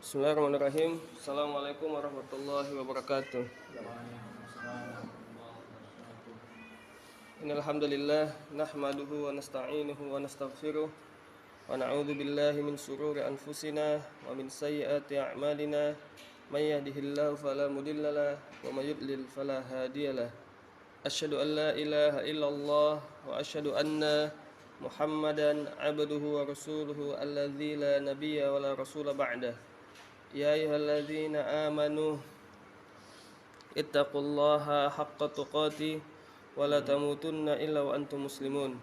Bismillahirrahmanirrahim. Assalamualaikum warahmatullahi wabarakatuh. Innal hamdalillah nahmaduhu wa nasta'inuhu wa nastaghfiruh wa na'udzu billahi min shururi anfusina wa min sayyiati a'malina. May yahdihillahu fala mudhillalah wa may yudlil fala hadiyalah. Asyhadu an la ilaha illallah wa asyhadu anna Muhammadan abduhu wa rasuluhu alladzi la nabiyya wa la rasula ba'dah. Ya ayyuhalladzina amanu ittaqullaha haqqa tuqatih wa la tamutunna illa wa antum muslimun.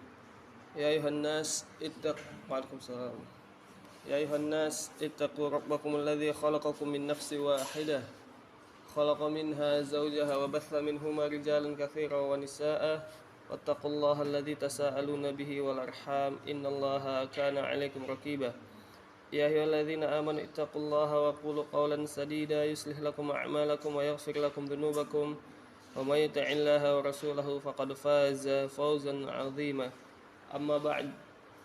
Ya ayuhan nas Waalaikumsalam. Ya ayuhan nas ittaqu rabbakumul ladzi khalaqakum min nafsin wahidah khalaqa minha zawjaha wa batha minhuma rijalan katsiran wa nisaa'a wattaqullaha alladzi tasaaluna bihi wal arham innallaha kana 'alaikum raqiba. Ya ayyuhalladzina amanu ittaqullaha wa qulu qawlan sadida yuslih lakum a'malakum wa yaghfir lakum dhunubakum wa may yuti'illaha wa rasulahu faqad faza fawzan 'azima. Amma ba'd,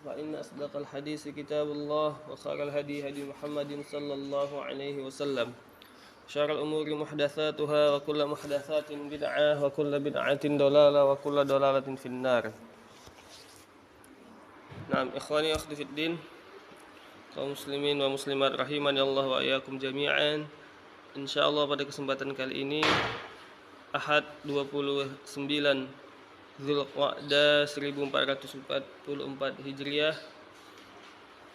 fa inna asdaqal hadisi kitabullah wa khairal hadi hadi Muhammadin sallallahu alaihi wasallam. Syarrul umuri muhdatsatuha wa kullu muhdatsatin bid'ah wa kullu bid'atin dhalalah wa kullu dhalalatin finnar. Naam, ikhwani akhwati fid din, kaum muslimin wa muslimat rahimani Allah wa iyyakum jami'an. Insyaallah pada kesempatan kali ini Ahad 29 Zulqa'dah 1444 Hijriah,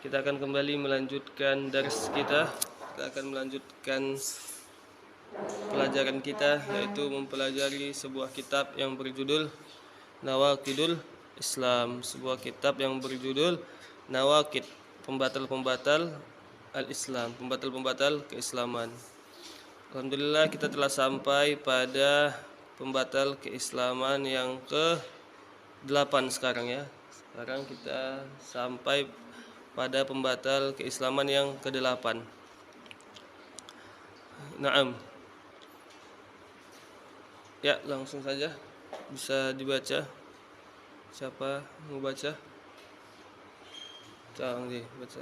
kita akan kembali melanjutkan dars kita. Kita akan melanjutkan pelajaran kita, yaitu mempelajari sebuah kitab yang berjudul Nawaqidul Islam. Sebuah kitab yang berjudul Nawaqid, pembatal-pembatal al-Islam, pembatal-pembatal keislaman. Alhamdulillah kita telah sampai pada pembatal keislaman yang ke-8 sekarang ya. Sekarang kita sampai pada pembatal keislaman yang ke-8. Naam. Ya, langsung saja bisa dibaca. Siapa mau baca? Jangan dibaca.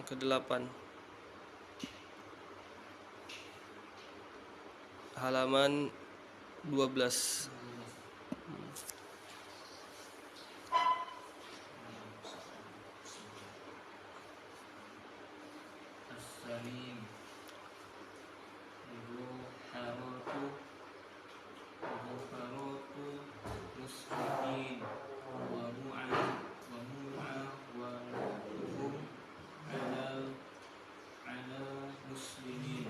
Yang ke-8. Halaman 12. As-salim Zuharatu muslimin wa mu'a wa nuhum ala muslimin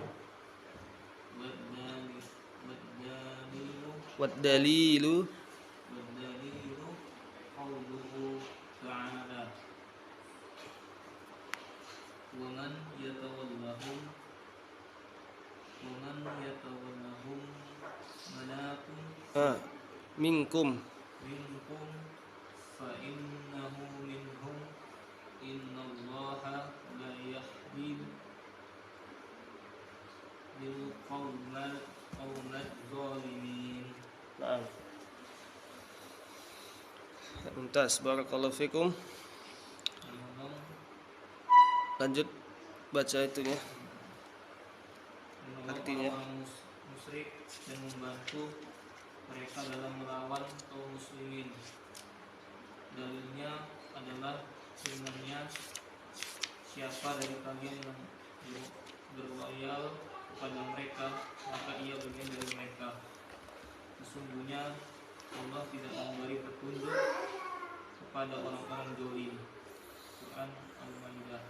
Wad-dalilu qawluhu ta'ala wa man yatawallahum minkum fa innahu minhum innallaha la yahdi lil qawmal zalimin. Naam. Mumtaz, barakallahu fikum. Lanjut baca itunya. Artinya Orang musyrik dan membantu mereka dalam melawan kaum muslimin. Dalilnya adalah firman-Nya, siapa dari kalian yang berloyal kepada mereka, maka ia bagian dari mereka. Sesungguhnya Allah tidak memberi petunjuk kepada orang-orang zalim. Quran Al-Maidah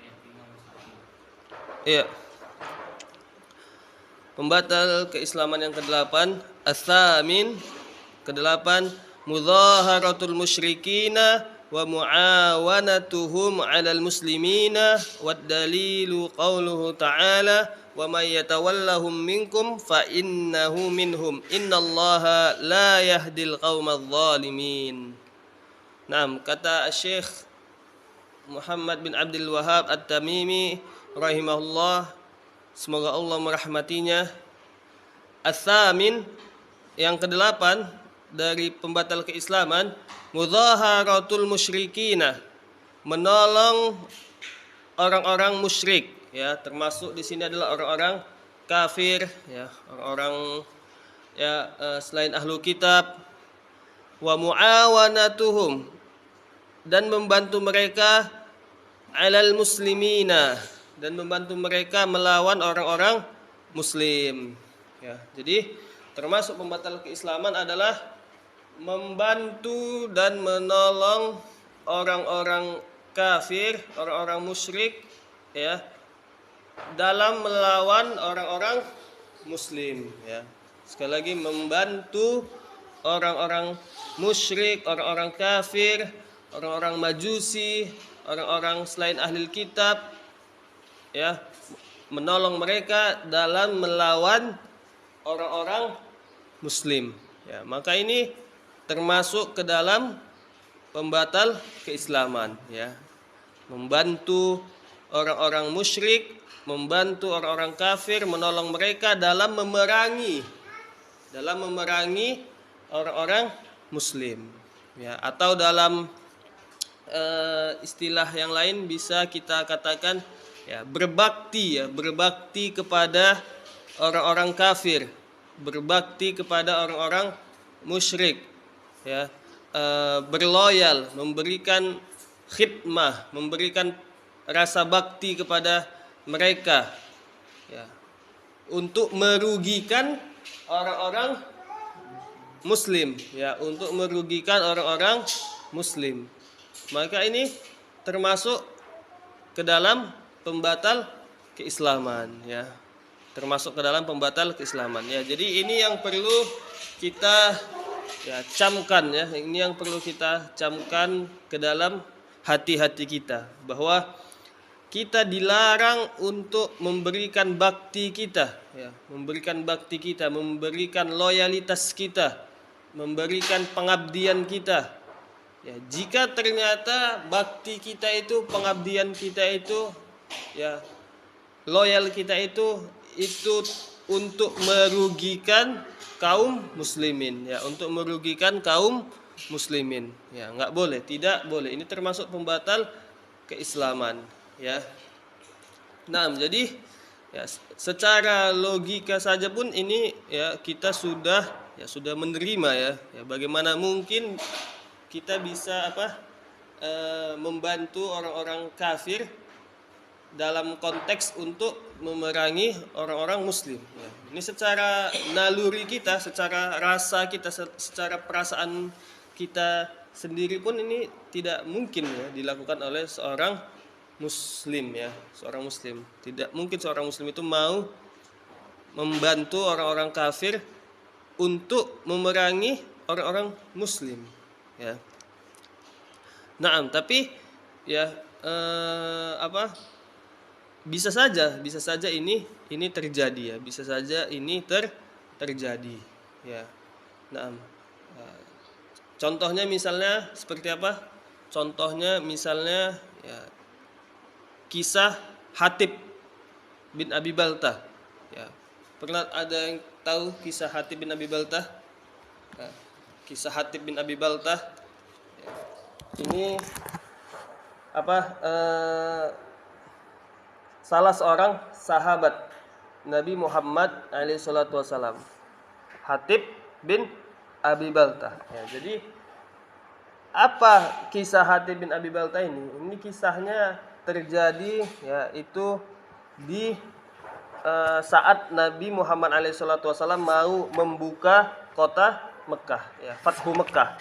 ayat 51. iya. Pembatal keislaman yang ke-8, as-samin, ke-8, mudhaharatul musyrikina wa muawanatuhum 'alal muslimina wad dalilu qauluhu ta'ala wa may yatawallahum minkum fa innahu minhum innallaha la yahdil qaumadz zalimin. Naam, kata Syekh Muhammad bin Abdul Wahhab At-Tamimi rahimahullah, semoga Allah merahmatinya, as-samin, yang ke-8 dari pembatal keislaman, mudhaharatul musyrikina, menolong orang-orang musyrik, ya, termasuk di sini adalah orang-orang kafir, ya, orang-orang selain ahlu kitab, wa muawanatuhum, dan membantu mereka alal muslimina, dan membantu mereka melawan orang-orang muslim, ya. Jadi termasuk pembatal keislaman adalah membantu dan menolong orang-orang kafir, orang-orang musyrik, ya, dalam melawan orang-orang muslim, ya. Sekali lagi, membantu orang-orang musyrik, orang-orang kafir, orang-orang majusi, orang-orang selain ahli kitab, ya, menolong mereka dalam melawan orang-orang muslim, ya. Maka ini termasuk ke dalam pembatal keislaman, ya. Membantu orang-orang musyrik, membantu orang-orang kafir, menolong mereka dalam memerangi orang-orang muslim, ya. Atau dalam istilah yang lain bisa kita katakan, ya, berbakti kepada orang-orang kafir, berbakti kepada orang-orang musyrik, ya, berloyal, memberikan khidmah, memberikan rasa bakti kepada mereka, ya, untuk merugikan orang-orang muslim, ya, untuk merugikan orang-orang muslim. Maka ini termasuk ke dalam pembatal keislaman, ya. Termasuk ke dalam pembatal keislaman, ya. Jadi ini yang perlu kita, ya, camkan, ya. Ini yang perlu kita camkan ke dalam hati-hati kita, bahwa kita dilarang untuk memberikan bakti kita, ya, memberikan bakti kita, memberikan loyalitas kita, memberikan pengabdian kita. Ya, jika ternyata bakti kita itu, pengabdian kita itu, ya, loyal kita itu untuk merugikan kaum muslimin, ya, untuk merugikan kaum muslimin, ya, nggak boleh, tidak boleh. Ini termasuk pembatal keislaman, ya. Nah, jadi, ya, secara logika saja pun ini, ya, kita sudah menerima, ya. Ya, bagaimana mungkin kita bisa membantu orang-orang kafir dalam konteks untuk memerangi orang-orang muslim, ya. Ini secara naluri kita, secara rasa kita, secara perasaan kita sendiri pun ini tidak mungkin, ya, dilakukan oleh seorang muslim, ya. Seorang muslim, tidak mungkin seorang muslim itu mau membantu orang-orang kafir untuk memerangi orang-orang muslim, ya. Nah, tapi, ya, bisa saja ini terjadi, ya. Bisa saja ini terjadi, ya. Nah, contohnya misalnya seperti apa? Contohnya misalnya, ya, kisah Hatib bin Abi Baltah, ya. Pernah ada yang tahu kisah Hatib bin Abi Baltah? Nah, kisah Hatib bin Abi Baltah, ya, ini salah seorang sahabat Nabi Muhammad SAW, Hatib bin Abi Baltah, ya. Jadi apa kisah Hatib bin Abi Baltah ini? Ini kisahnya terjadi, ya, itu di saat Nabi Muhammad SAW mau membuka kota Mekah, ya, Fathu Mekah,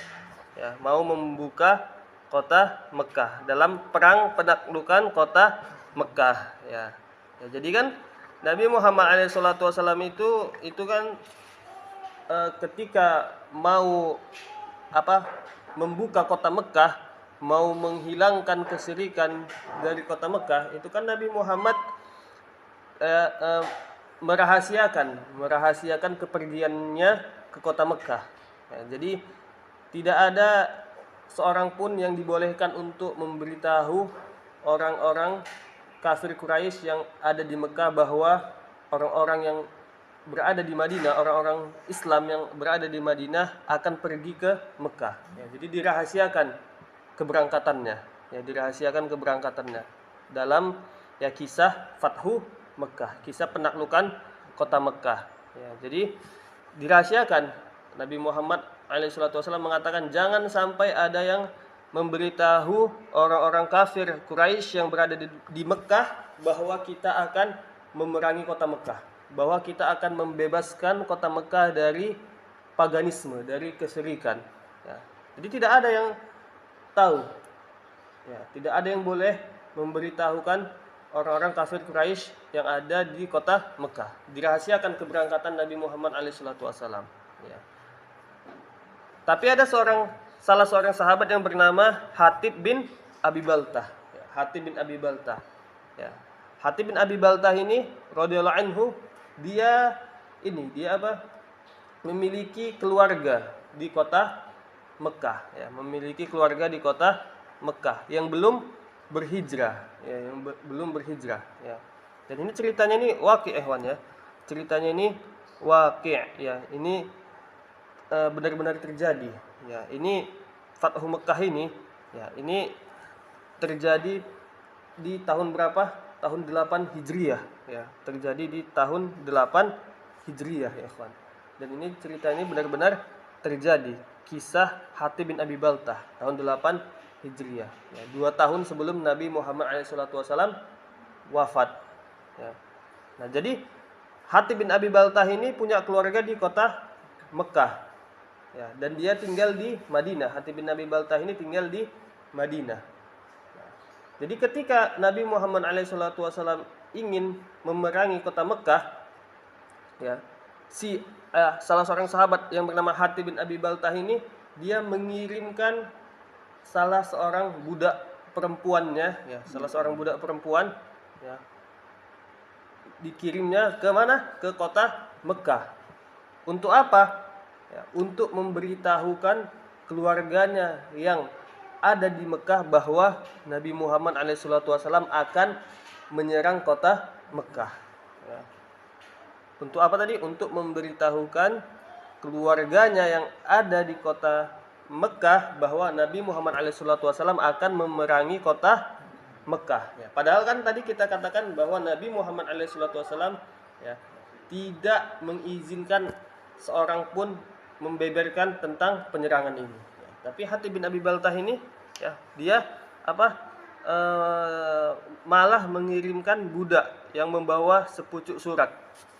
ya, mau membuka kota Mekah dalam perang penaklukan kota Mekah, ya. Ya, jadi kan Nabi Muhammad SAW itu kan ketika mau membuka kota Mekah, mau menghilangkan kesyirikan dari kota Mekah, itu kan Nabi Muhammad merahasiakan kepergiannya ke kota Mekah, ya. Jadi tidak ada seorang pun yang dibolehkan untuk memberitahu orang-orang kafir Quraisy yang ada di Mekah bahwa orang-orang yang berada di Madinah, orang-orang Islam yang berada di Madinah akan pergi ke Mekah, ya. Jadi dirahasiakan keberangkatannya, ya, dirahasiakan keberangkatannya. dalam ya kisah Fathu Mekah, kisah penaklukan kota Mekah. Ya, jadi dirahasiakan. Nabi Muhammad SAW mengatakan jangan sampai ada yang memberitahu orang-orang kafir Quraisy yang berada di Mekah bahwa kita akan memerangi kota Mekah, bahwa kita akan membebaskan kota Mekah dari paganisme, dari kesyirikan. Ya. Jadi tidak ada yang tahu. Ya, tidak ada yang boleh memberitahukan orang-orang kafir Quraisy yang ada di kota Mekah. Dirahasiakan keberangkatan Nabi Muhammad SAW. Ya. Tapi ada salah seorang sahabat yang bernama Hatib bin Abi Baltah. Ya, Hatib bin Abi Baltah. Ya. Hatib bin Abi Baltah ini radhiyallahu anhu dia memiliki keluarga di kota Mekah, ya, memiliki keluarga di kota Mekah yang belum berhijrah, ya, belum berhijrah, ya. Dan ini ceritanya ini waqi' ya. Ceritanya ini waqi', ya. Ini benar-benar terjadi, ya. Ini Fathu Mekah ini, ya, ini terjadi di tahun berapa? Tahun 8 Hijriah, ya. Terjadi di tahun 8 Hijriah, ya, ikhwan. Dan ini cerita ini benar-benar terjadi. Kisah Hatib bin Abi Baltah tahun 8 Hijriah, ya, 2 tahun sebelum Nabi Muhammad SAW wafat. Ya. Nah, jadi Hatib bin Abi Baltah ini punya keluarga di kota Mekah, ya, dan dia tinggal di Madinah. Hatib bin Abi Baltah ini tinggal di Madinah. Nah, jadi ketika Nabi Muhammad SAW ingin memerangi kota Mekah, ya, salah seorang sahabat yang bernama Hatib bin Abi Baltah ini dia mengirimkan salah seorang budak perempuannya, ya, salah seorang budak perempuan, ya, dikirimnya ke mana? Ke kota Mekah. Untuk apa? Ya, untuk memberitahukan keluarganya yang ada di Mekah bahwa Nabi Muhammad SAW akan menyerang kota Mekah. Ya. Untuk apa tadi? Untuk memberitahukan keluarganya yang ada di kota Mekah bahwa Nabi Muhammad SAW akan memerangi kota Mekah. Ya, padahal kan tadi kita katakan bahwa Nabi Muhammad SAW, ya, tidak mengizinkan seorang pun membeberkan tentang penyerangan ini. Ya, tapi Hatib bin Abi Baltah ini, ya, dia malah mengirimkan budak yang membawa sepucuk surat.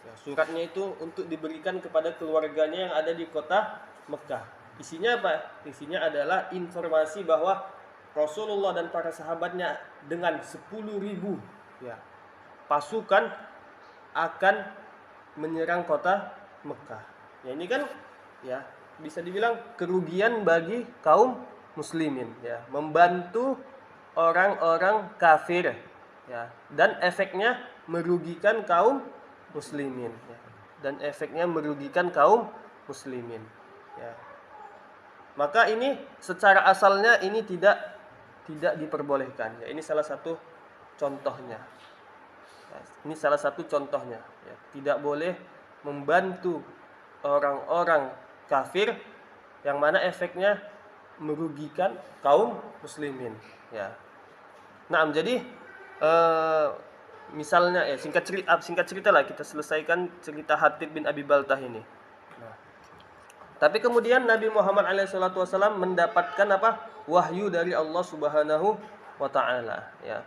Ya, suratnya itu untuk diberikan kepada keluarganya yang ada di kota Mekah. Isinya apa? Isinya adalah informasi bahwa Rasulullah dan para sahabatnya dengan 10.000, ya, pasukan akan menyerang kota Mekah. Ya, ini kan, ya, bisa dibilang kerugian bagi kaum muslimin, ya, membantu orang-orang kafir, ya, dan efeknya merugikan kaum muslimin, ya, dan efeknya merugikan kaum muslimin, ya. Maka ini secara asalnya ini tidak diperbolehkan, ya. Ini salah satu contohnya, ya, ini salah satu contohnya, ya. Tidak boleh membantu orang-orang kafir yang mana efeknya merugikan kaum muslimin, ya. Nah, jadi misalnya, singkat cerita lah kita selesaikan cerita Hatib bin Abi Baltah ini. Nah, tapi kemudian Nabi Muhammad SAW mendapatkan apa? Wahyu dari Allah Subhanahu wa taala, ya.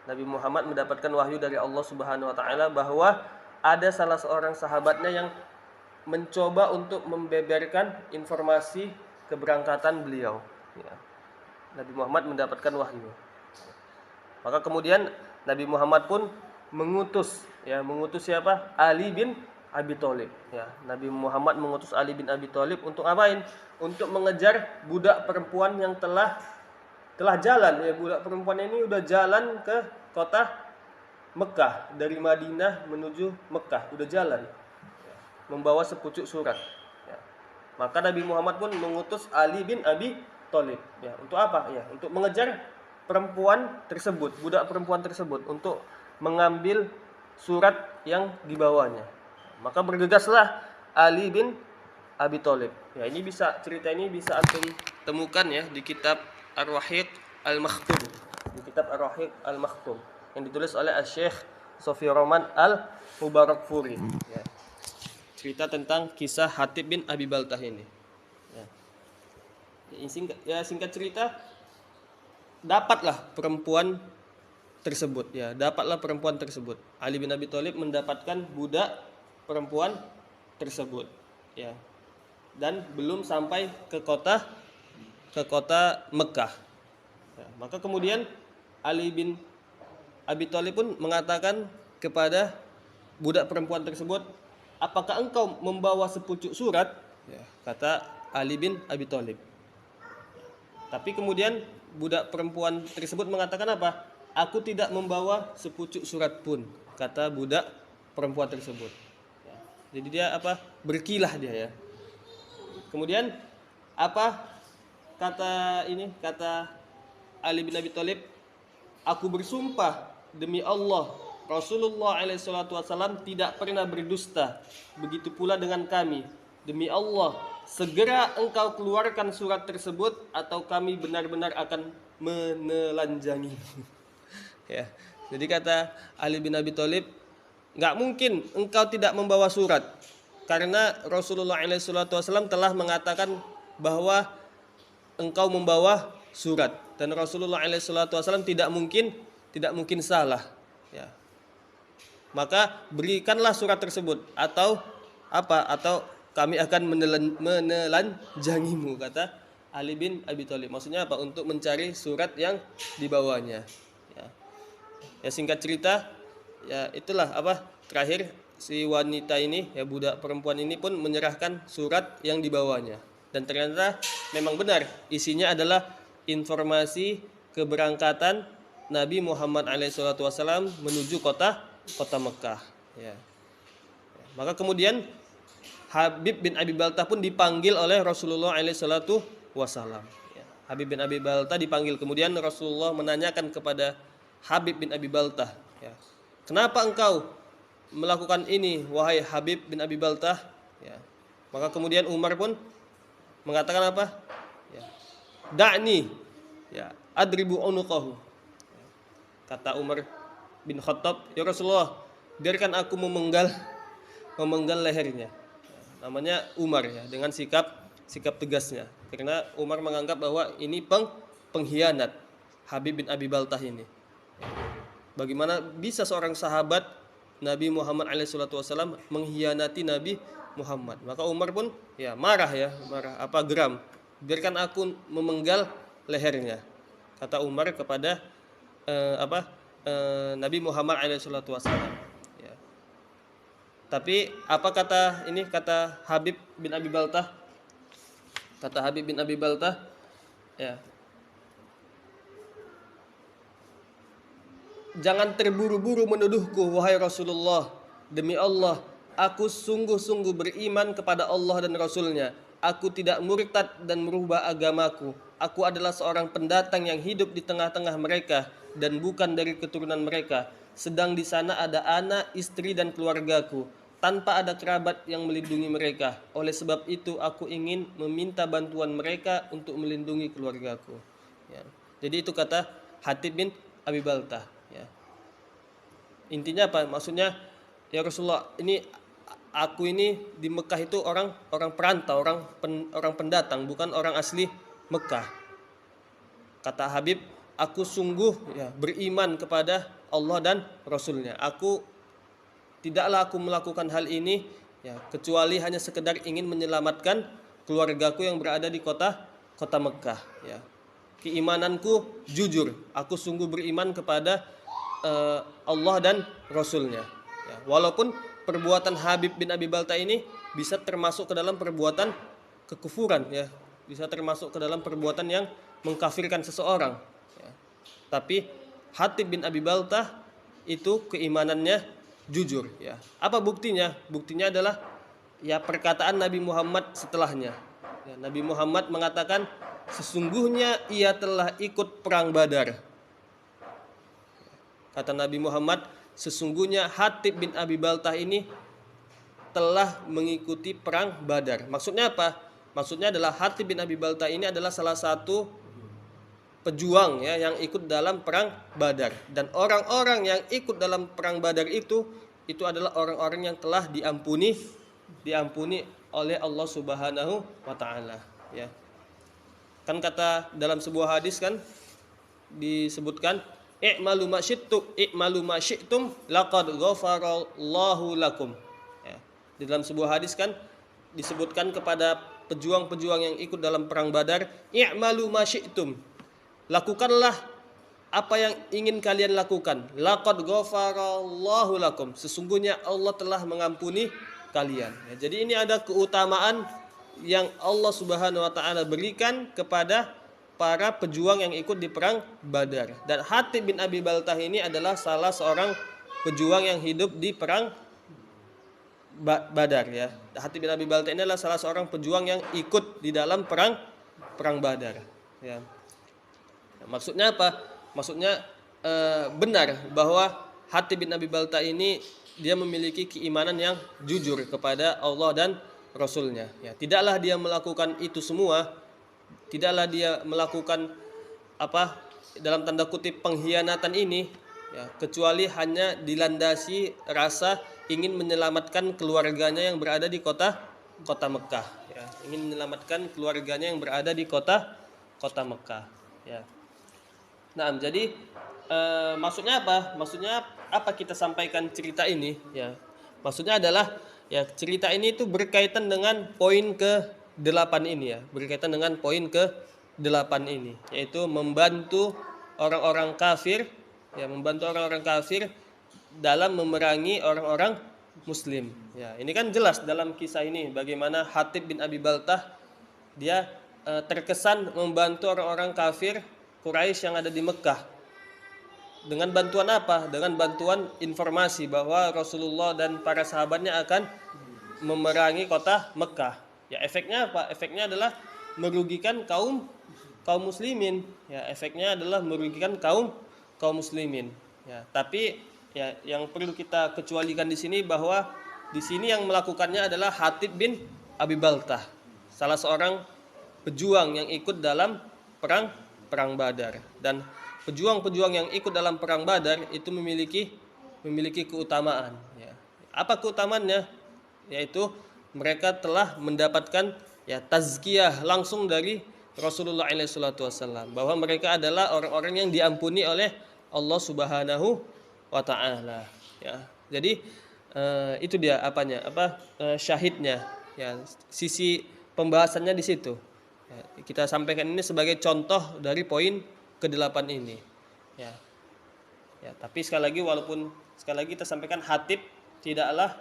Nabi Muhammad mendapatkan wahyu dari Allah Subhanahu wa taala bahwa ada salah seorang sahabatnya yang mencoba untuk membeberkan informasi keberangkatan beliau, ya. Nabi Muhammad mendapatkan wahyu. Maka kemudian Nabi Muhammad pun mengutus siapa? Ali bin Abi Thalib, ya. Nabi Muhammad mengutus Ali bin Abi Thalib untuk ngapain? Untuk mengejar budak perempuan yang telah jalan, ya. Budak perempuan ini udah jalan ke kota Mekah dari Madinah menuju Mekah, udah jalan, ya, membawa sepucuk surat, ya. Maka Nabi Muhammad pun mengutus Ali bin Abi Thalib, ya, untuk apa? Ya, untuk mengejar perempuan tersebut, budak perempuan tersebut, untuk mengambil surat yang dibawanya. Maka bergegaslah Ali bin Abi Thalib. Ya, cerita ini bisa antum temukan, ya, di kitab Ar-Rahiq Al-Makhtum. Di kitab Ar-Rahiq Al-Makhtum. yang ditulis oleh Syekh Sofi Roman Al-Mubarakfuri. Ya. Cerita tentang kisah Hatib bin Abi Baltah ini. Singkat cerita, dapatlah perempuan tersebut. Ali bin Abi Thalib mendapatkan budak perempuan tersebut. Ya. Dan belum sampai ke kota Mekah. Ya. Maka kemudian Ali bin Abi Thalib pun mengatakan kepada budak perempuan tersebut, apakah engkau membawa sepucuk surat? Ya, kata Ali bin Abi Thalib. Tapi kemudian budak perempuan tersebut mengatakan apa? Aku tidak membawa sepucuk surat pun, kata budak perempuan tersebut. Ya. Jadi dia apa? Berkilah dia ya. Kemudian apa kata Ali bin Abi Thalib? Aku bersumpah demi Allah, Rasulullah SAW tidak pernah berdusta. Begitu pula dengan kami. Demi Allah, segera engkau keluarkan surat tersebut atau kami benar-benar akan menelanjangi. Ya. Jadi kata Ali bin Abi Thalib, enggak mungkin engkau tidak membawa surat, karena Rasulullah SAW telah mengatakan bahwa engkau membawa surat, dan Rasulullah SAW tidak mungkin salah. Ya. Maka berikanlah surat tersebut atau kami akan menelanjangimu, kata Ali bin Abi Thalib. Maksudnya apa? Untuk mencari surat yang dibawanya. Ya, singkat cerita, ya itulah terakhir si wanita ini, ya budak perempuan ini pun menyerahkan surat yang dibawanya. Dan ternyata memang benar isinya adalah informasi keberangkatan Nabi Muhammad SAW menuju kota Mekah. Ya. Maka kemudian Habib bin Abi Baltah pun dipanggil oleh Rasulullah SAW. Ya. Habib bin Abi Baltah dipanggil. Kemudian Rasulullah menanyakan kepada Habib bin Abi Baltah, ya, kenapa engkau melakukan ini, wahai Habib bin Abi Baltah? Ya. Maka kemudian Umar pun mengatakan apa? Ya. Da'ni, ya, adribu unuqahu. Kata Umar bin Khattab, ya Rasulullah, biarkan aku memenggal lehernya. Namanya Umar ya, dengan sikap tegasnya, karena Umar menganggap bahwa ini pengkhianat Habib bin Abi Baltah ini. Bagaimana bisa seorang sahabat Nabi Muhammad SAW mengkhianati Nabi Muhammad? Maka Umar pun ya marah, geram. Biarkan aku memenggal lehernya, kata Umar kepada Nabi Muhammad SAW. Tapi apa kata Habib bin Abi Baltah? Kata Habib bin Abi Baltah, ya, jangan terburu-buru menuduhku, wahai Rasulullah. Demi Allah, aku sungguh-sungguh beriman kepada Allah dan Rasulnya. Aku tidak murtad dan merubah agamaku. Aku adalah seorang pendatang yang hidup di tengah-tengah mereka dan bukan dari keturunan mereka. Sedang di sana ada anak, istri dan keluargaku, tanpa ada kerabat yang melindungi mereka. Oleh sebab itu aku ingin meminta bantuan mereka untuk melindungi keluargaku. Ya. Jadi itu kata Hatib bin Abi Baltah. Ya. Intinya apa? Maksudnya, ya Rasulullah, ini aku ini di Mekah itu orang perantau, orang pendatang, bukan orang asli Mekah. Kata Habib, aku sungguh ya beriman kepada Allah dan Rasulnya. Tidaklah aku melakukan hal ini ya kecuali hanya sekedar ingin menyelamatkan keluargaku yang berada di kota Mekah. Ya. Keimananku jujur. Aku sungguh beriman kepada Allah dan Rasulnya. Ya. Walaupun perbuatan Habib bin Abi Baltah ini bisa termasuk ke dalam perbuatan kekufuran, ya, bisa termasuk ke dalam perbuatan yang mengkafirkan seseorang. Ya. Tapi Hatib bin Abi Baltah itu keimanannya jujur. Ya. Apa buktinya? Buktinya adalah ya perkataan Nabi Muhammad setelahnya. Ya, Nabi Muhammad mengatakan, sesungguhnya ia telah ikut perang Badar. Kata Nabi Muhammad, sesungguhnya Hatib bin Abi Baltah ini telah mengikuti perang Badar. Maksudnya apa? Maksudnya adalah Hatib bin Abi Baltah ini adalah salah satu pejuang ya yang ikut dalam perang Badar, dan orang-orang yang ikut dalam perang Badar itu adalah orang-orang yang telah diampuni oleh Allah Subhanahu wa taala ya. Kan kata dalam sebuah hadis kan disebutkan i'malu ma syi'tum laqad ghafarallahu lakum ya. Di dalam sebuah hadis kan disebutkan kepada pejuang-pejuang yang ikut dalam perang Badar, i'malu ma syi'tum, lakukanlah apa yang ingin kalian lakukan, laqad ghafarallahu lakum, sesungguhnya Allah telah mengampuni kalian ya. Jadi ini ada keutamaan yang Allah Subhanahu wa taala berikan kepada para pejuang yang ikut di perang Badar. Dan Hatib bin Abi Baltah ini adalah salah seorang pejuang yang hidup di perang Badar ya. Hatib bin Abi Baltah ini adalah salah seorang pejuang yang ikut di dalam perang Badar ya. Maksudnya apa? Maksudnya benar bahwa Hatib bin Abi Baltah ini dia memiliki keimanan yang jujur kepada Allah dan Rasulnya ya. Tidaklah dia melakukan itu semua, tidaklah dia melakukan apa dalam tanda kutip pengkhianatan ini ya, kecuali hanya dilandasi rasa ingin menyelamatkan keluarganya yang berada di kota Mekah ya. Ingin menyelamatkan keluarganya yang berada di kota Mekah ya. Nah, jadi maksudnya apa? Maksudnya apa kita sampaikan cerita ini ya? Maksudnya adalah ya cerita ini itu berkaitan dengan poin ke-8 ini ya. Berkaitan dengan poin ke-8 ini, yaitu membantu orang-orang kafir ya, membantu orang-orang kafir dalam memerangi orang-orang muslim ya. Ini kan jelas dalam kisah ini bagaimana Hatib bin Abi Baltah dia terkesan membantu orang-orang kafir Quraisy yang ada di Mekah. Dengan bantuan apa? Dengan bantuan informasi bahwa Rasulullah dan para sahabatnya akan memerangi kota Mekah. Ya, efeknya apa? Efeknya adalah merugikan kaum muslimin. Ya, efeknya adalah merugikan kaum muslimin. Ya, tapi ya yang perlu kita kecualikan di sini bahwa di sini yang melakukannya adalah Hatib bin Abi Baltah, salah seorang pejuang yang ikut dalam perang Badar. Dan pejuang-pejuang yang ikut dalam perang Badar itu memiliki keutamaan ya. Apa keutamaannya? Yaitu mereka telah mendapatkan ya tazkiyah langsung dari Rasulullah SAW, bahwa mereka adalah orang-orang yang diampuni oleh Allah Subhanahu wa taala ya. Jadi itu dia syahidnya ya, sisi pembahasannya di situ. Ya, kita sampaikan ini sebagai contoh dari poin ke-8 ini ya. Ya, tapi sekali lagi walaupun sekali lagi kita sampaikan Hatib tidaklah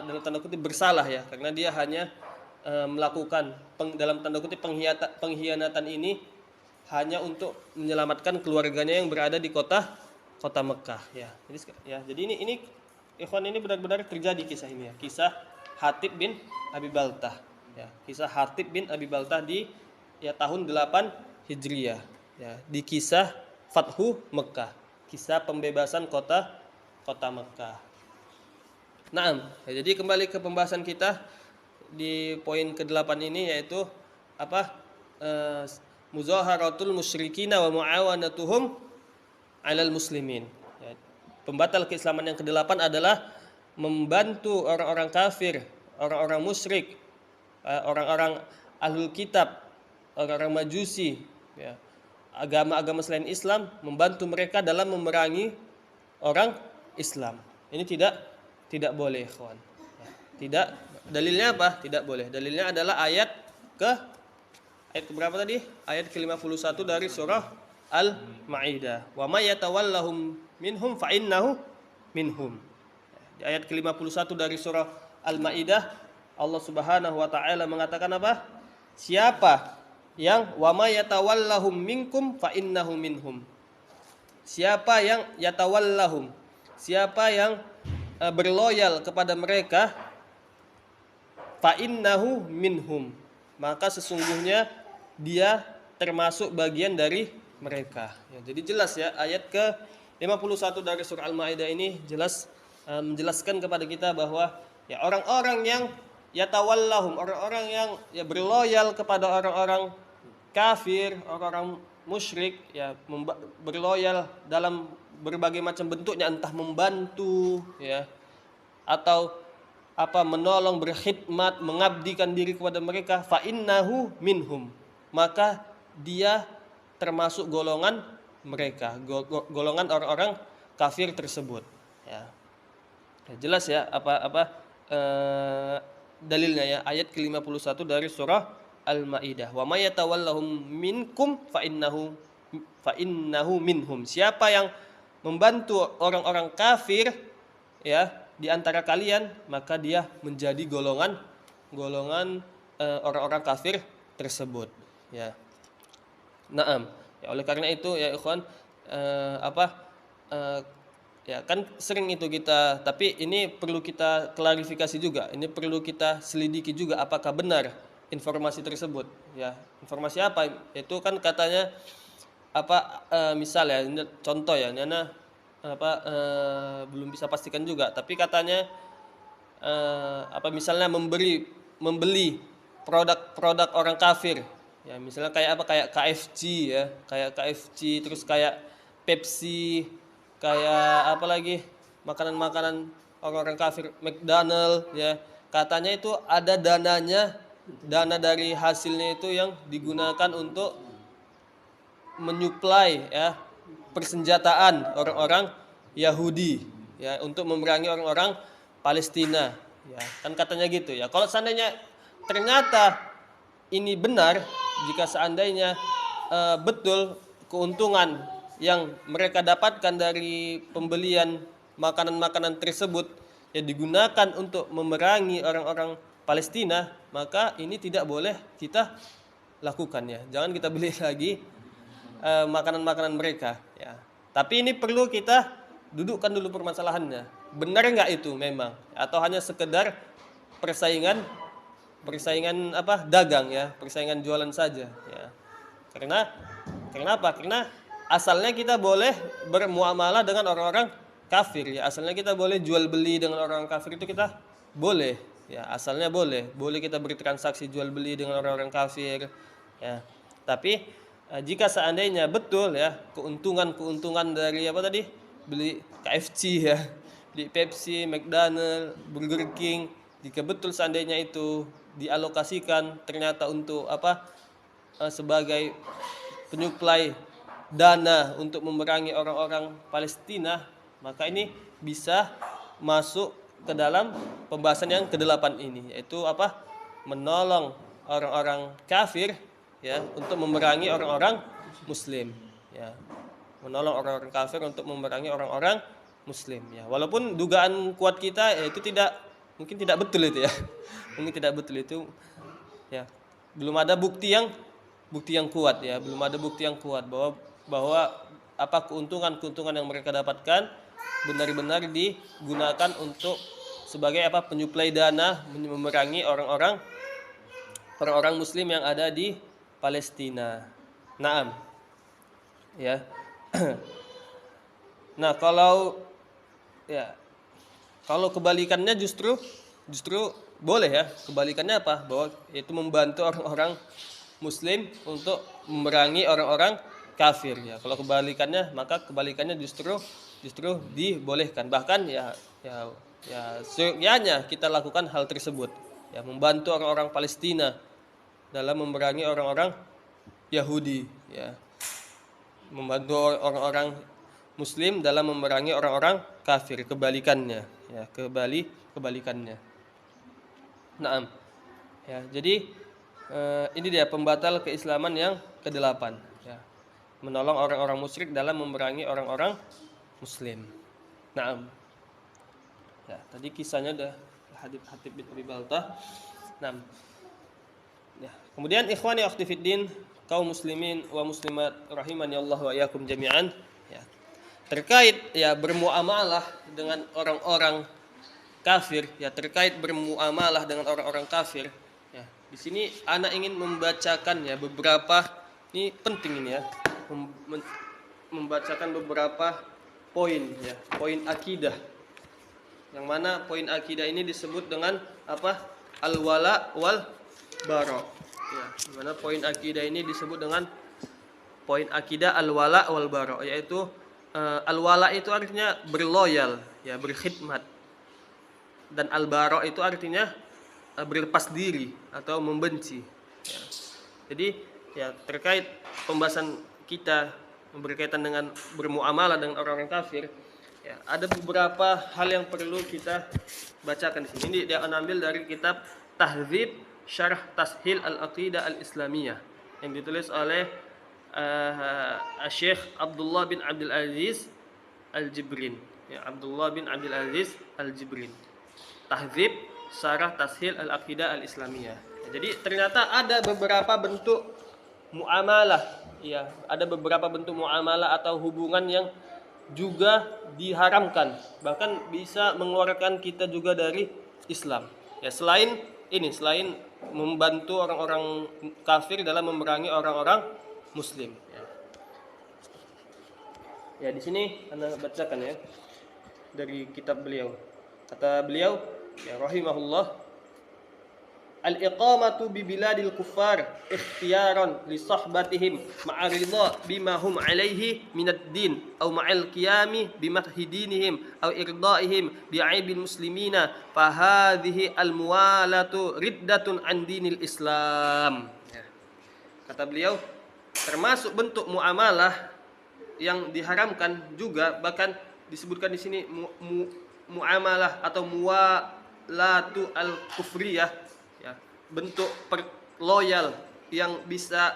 dalam tanda kutip bersalah ya, karena dia hanya melakukan dalam tanda kutip pengkhianatan ini hanya untuk menyelamatkan keluarganya yang berada di kota Mekah ya. Jadi ini ikhwan, ini benar-benar terjadi kisah ini ya, kisah Hatib bin Abi Baltah ya, kisah Hatib bin Abi Baltah di ya tahun 8 Hijriah ya, di kisah Fathu Mekah, kisah pembebasan kota Mekah. Nah, ya, jadi kembali ke pembahasan kita di poin ke-8 ini, yaitu muzaharatul musyrikina wa muawanatuhum 'alal muslimin ya. Pembatal keislaman yang ke-8 adalah membantu orang-orang kafir, orang-orang musyrik, orang-orang ahlul kitab, orang-orang majusi ya, agama-agama selain Islam, membantu mereka dalam memerangi orang Islam. Ini tidak boleh, kawan. Tidak. Dalilnya apa? Tidak boleh. Dalilnya adalah ayat berapa tadi? Ayat ke-51 dari surah Al-Maidah. Wa may yatawallahum minhum fa innahu minhum. Di ayat ke-51 dari surah Al-Maidah, Allah Subhanahu wa taala mengatakan apa? Siapa yang wa may yatawallahum minkum fa innahu minhum. Siapa yang yatawallahum? Siapa yang berloyal kepada mereka, fa innahu minhum, maka sesungguhnya dia termasuk bagian dari mereka ya. Jadi jelas ya, ayat ke-51 dari surah Al-Maidah ini jelas menjelaskan kepada kita bahwa ya orang-orang yang yatawallahum, orang-orang yang ya berloyal kepada orang-orang kafir, orang-orang musyrik ya berloyal dalam berbagai macam bentuknya, entah membantu ya atau menolong, berkhidmat, mengabdikan diri kepada mereka, fa innahu minhum, maka dia termasuk golongan mereka, golongan orang-orang kafir tersebut ya. Jelas ya dalilnya ya, ayat ke-51 dari surah Al-Maidah. Wa may yatawallahum minkum fa innahu minhum. Siapa yang membantu orang-orang kafir ya di antara kalian, maka dia menjadi golongan orang-orang kafir tersebut ya. Naam. Ya, oleh karena itu ya ikhwan, ya kan sering itu kita, tapi ini perlu kita klarifikasi juga, ini perlu kita selidiki juga apakah benar informasi tersebut ya. Informasi apa? Itu kan katanya misal ya, ini contoh ya, Nana belum bisa pastikan juga, tapi katanya misalnya membeli produk orang kafir ya, misalnya kayak KFC ya, kayak KFC, terus kayak Pepsi, kayak makanan-makanan orang-orang kafir, McDonald ya, katanya itu ada dana dari hasilnya itu yang digunakan untuk menyuplai ya persenjataan orang-orang Yahudi ya, untuk memerangi orang-orang Palestina ya, kan katanya gitu ya. Kalau seandainya ternyata ini benar, jika seandainya betul keuntungan yang mereka dapatkan dari pembelian makanan-makanan tersebut ya digunakan untuk memerangi orang-orang Palestina, maka ini tidak boleh kita lakukan ya. Jangan kita beli lagi makanan-makanan mereka ya. Tapi ini perlu kita dudukkan dulu permasalahannya. Benar enggak itu memang, atau hanya sekedar persaingan dagang ya, persaingan jualan saja ya. Kenapa? Karena asalnya kita boleh bermuamalah dengan orang-orang kafir ya. Asalnya kita boleh jual beli dengan orang kafir, itu kita boleh ya. Asalnya boleh kita bertransaksi jual beli dengan orang-orang kafir ya. Tapi jika seandainya betul ya keuntungan dari beli KFC ya, beli Pepsi, McDonald, Burger King, jika betul seandainya itu dialokasikan ternyata untuk sebagai penyuplai dana untuk memerangi orang-orang Palestina, maka ini bisa masuk ke dalam pembahasan yang ke-8 ini, yaitu menolong orang-orang kafir ya untuk memerangi orang-orang muslim ya. Menolong orang-orang kafir untuk memerangi orang-orang muslim ya. Walaupun dugaan kuat kita itu mungkin tidak betul itu ya. Mungkin tidak betul itu ya. Belum ada bukti yang kuat ya, belum ada bukti yang kuat bahwa keuntungan yang mereka dapatkan benar-benar digunakan untuk sebagai penyuplai dana memerangi orang-orang muslim yang ada di Palestina. Naam. Ya. Nah, kalau kebalikannya justru boleh ya. Kebalikannya apa? Bahwa itu membantu orang-orang muslim untuk memerangi orang-orang kafir ya. Kalau maka kebalikannya justru dibolehkan. Bahkan seyogyanya kita lakukan hal tersebut ya, membantu orang-orang Palestina dalam memerangi orang-orang Yahudi ya. Membantu orang-orang muslim dalam memerangi orang-orang kafir, kebalikannya ya, kebalikannya. Naam. Ya, jadi ini dia pembatal keislaman yang ke-8 ya. Menolong orang-orang musyrik dalam memerangi orang-orang muslim. Naam. Ya, tadi kisahnya udah Hatib bin Abi Baltah. Naam. Ya, kemudian ikhwani wa akhwati fiddin, kaum muslimin wa muslimat rahimani Allah wa iyyakum jami'an ya. Terkait ya bermuamalah dengan orang-orang kafir ya, terkait bermuamalah dengan orang-orang kafir ya. Di sini ana ingin membacakan ya beberapa, ini penting ini ya, membacakan beberapa poin ya, poin akidah. Yang mana poin akidah ini disebut dengan al-wala wal bara. Ya, mana poin akidah ini disebut dengan poin akidah al-wala wal bara, yaitu al-wala itu artinya berloyal, ya, berkhidmat. Dan al-bara itu artinya berlepas diri atau membenci. Ya. Jadi ya terkait pembahasan kita berkaitan dengan bermuamalah dengan orang-orang kafir, ya, ada beberapa hal yang perlu kita bacakan di sini. Ini dia ambil dari kitab Tahdzib Syarah Tashil Al-Aqidah Al-Islamiyah yang ditulis oleh Syekh Abdullah bin Abdul Aziz Al-Jibrin. Ya, Abdullah bin Abdul Aziz Al-Jibrin. Tahdzib Syarah Tashil Al-Aqidah Al-Islamiyah. Ya, jadi ternyata ada beberapa bentuk muamalah, ya, ada beberapa bentuk muamalah atau hubungan yang juga diharamkan, bahkan bisa mengeluarkan kita juga dari Islam. Ya, selain membantu orang-orang kafir dalam memerangi orang-orang Muslim. Ya, di sini Anda bacakan ya dari kitab beliau. Kata beliau, ya rahimahullah, al-iqamatu bi biladil kuffar ikhtiyaran li sahbatihim ma'a ridha bima hum alaihi minad din aw ma'al qiyami bi madhidinihim aw irdaihim bi aibil muslimina fa hadhihi al-muwalatu riddatun an dinil Islam. Ya. Kata beliau, termasuk bentuk muamalah yang diharamkan juga, bahkan disebutkan di sini muamalah atau muwalatu al-kufriyah, ya, bentuk loyal yang bisa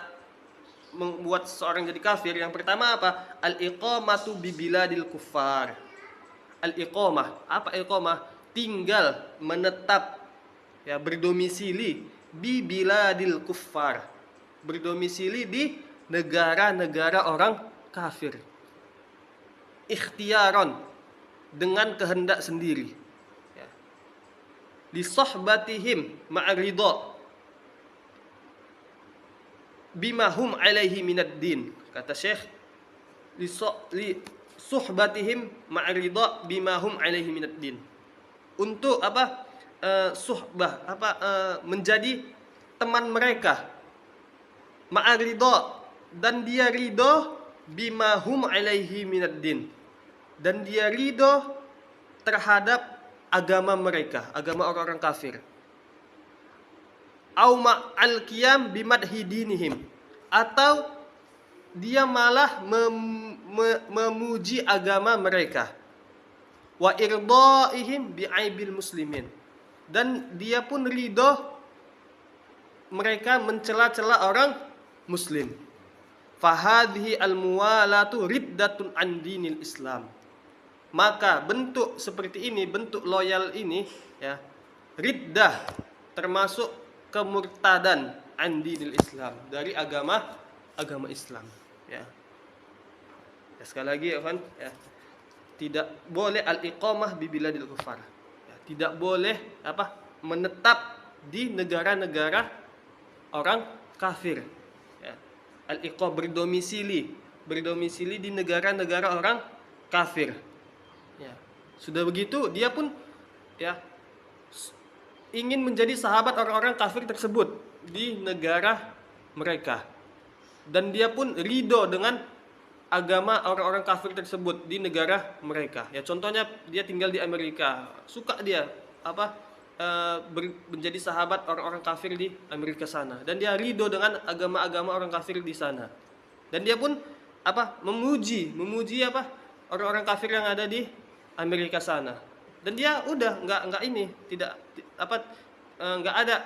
membuat seseorang jadi kafir. Yang pertama apa? Al-iqamatu bi biladil kuffar. Al-iqamah, apa iqamah? Tinggal, menetap, ya, berdomisili bi biladil kuffar. Berdomisili di negara-negara orang kafir. Ikhtiyaron, dengan kehendak sendiri. Ya. Li sahbatihim ma'ridha bima hum alaihi minad din. Kata Syekh, li suhbatihim ma'ridha bima hum alaihi minad din. Untuk apa? Suhbah, menjadi teman mereka. Ma'ridha, dan dia ridho bima hum alaihi minad din, dan dia ridho terhadap agama mereka, agama orang-orang kafir. Au ma'al qiyam bimadhidinihim, atau dia malah memuji agama mereka. Wa irdaihim bi'aibil muslimin, dan dia pun ridho mereka mencela-cela orang muslim. Fahadhihi al-muwalatu riddatun an dinil Islam. Maka bentuk seperti ini, bentuk loyal ini, ya, riddah, termasuk kemurtadan an dinil Islam, dari agama Islam, ya. Ya, sekali lagi ya, kan, ya, tidak boleh al-iqamah bi biladil kufar. Ya, tidak boleh menetap di negara-negara orang kafir. Al-iqam, berdomisili di negara-negara orang kafir. Ya. Sudah begitu dia pun, ya, ingin menjadi sahabat orang-orang kafir tersebut di negara mereka. Dan dia pun ridho dengan agama orang-orang kafir tersebut di negara mereka. Ya, contohnya dia tinggal di Amerika, suka dia menjadi sahabat orang-orang kafir di Amerika sana, dan dia ridho dengan agama-agama orang kafir di sana, dan dia pun memuji orang-orang kafir yang ada di Amerika sana, dan dia udah nggak ada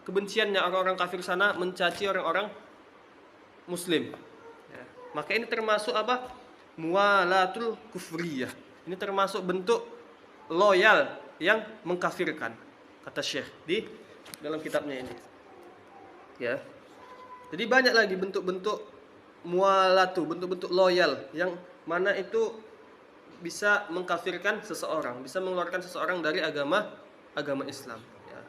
kebenciannya orang-orang kafir sana mencaci orang-orang muslim. Ya. Maka ini termasuk muwalatul kufriyah. Ini termasuk bentuk loyal yang mengkafirkan, kata Syekh di dalam kitabnya ini. Ya. Jadi banyak lagi bentuk-bentuk mualatu, bentuk-bentuk loyal yang mana itu bisa mengkafirkan seseorang, bisa mengeluarkan seseorang dari agama Islam. Ya.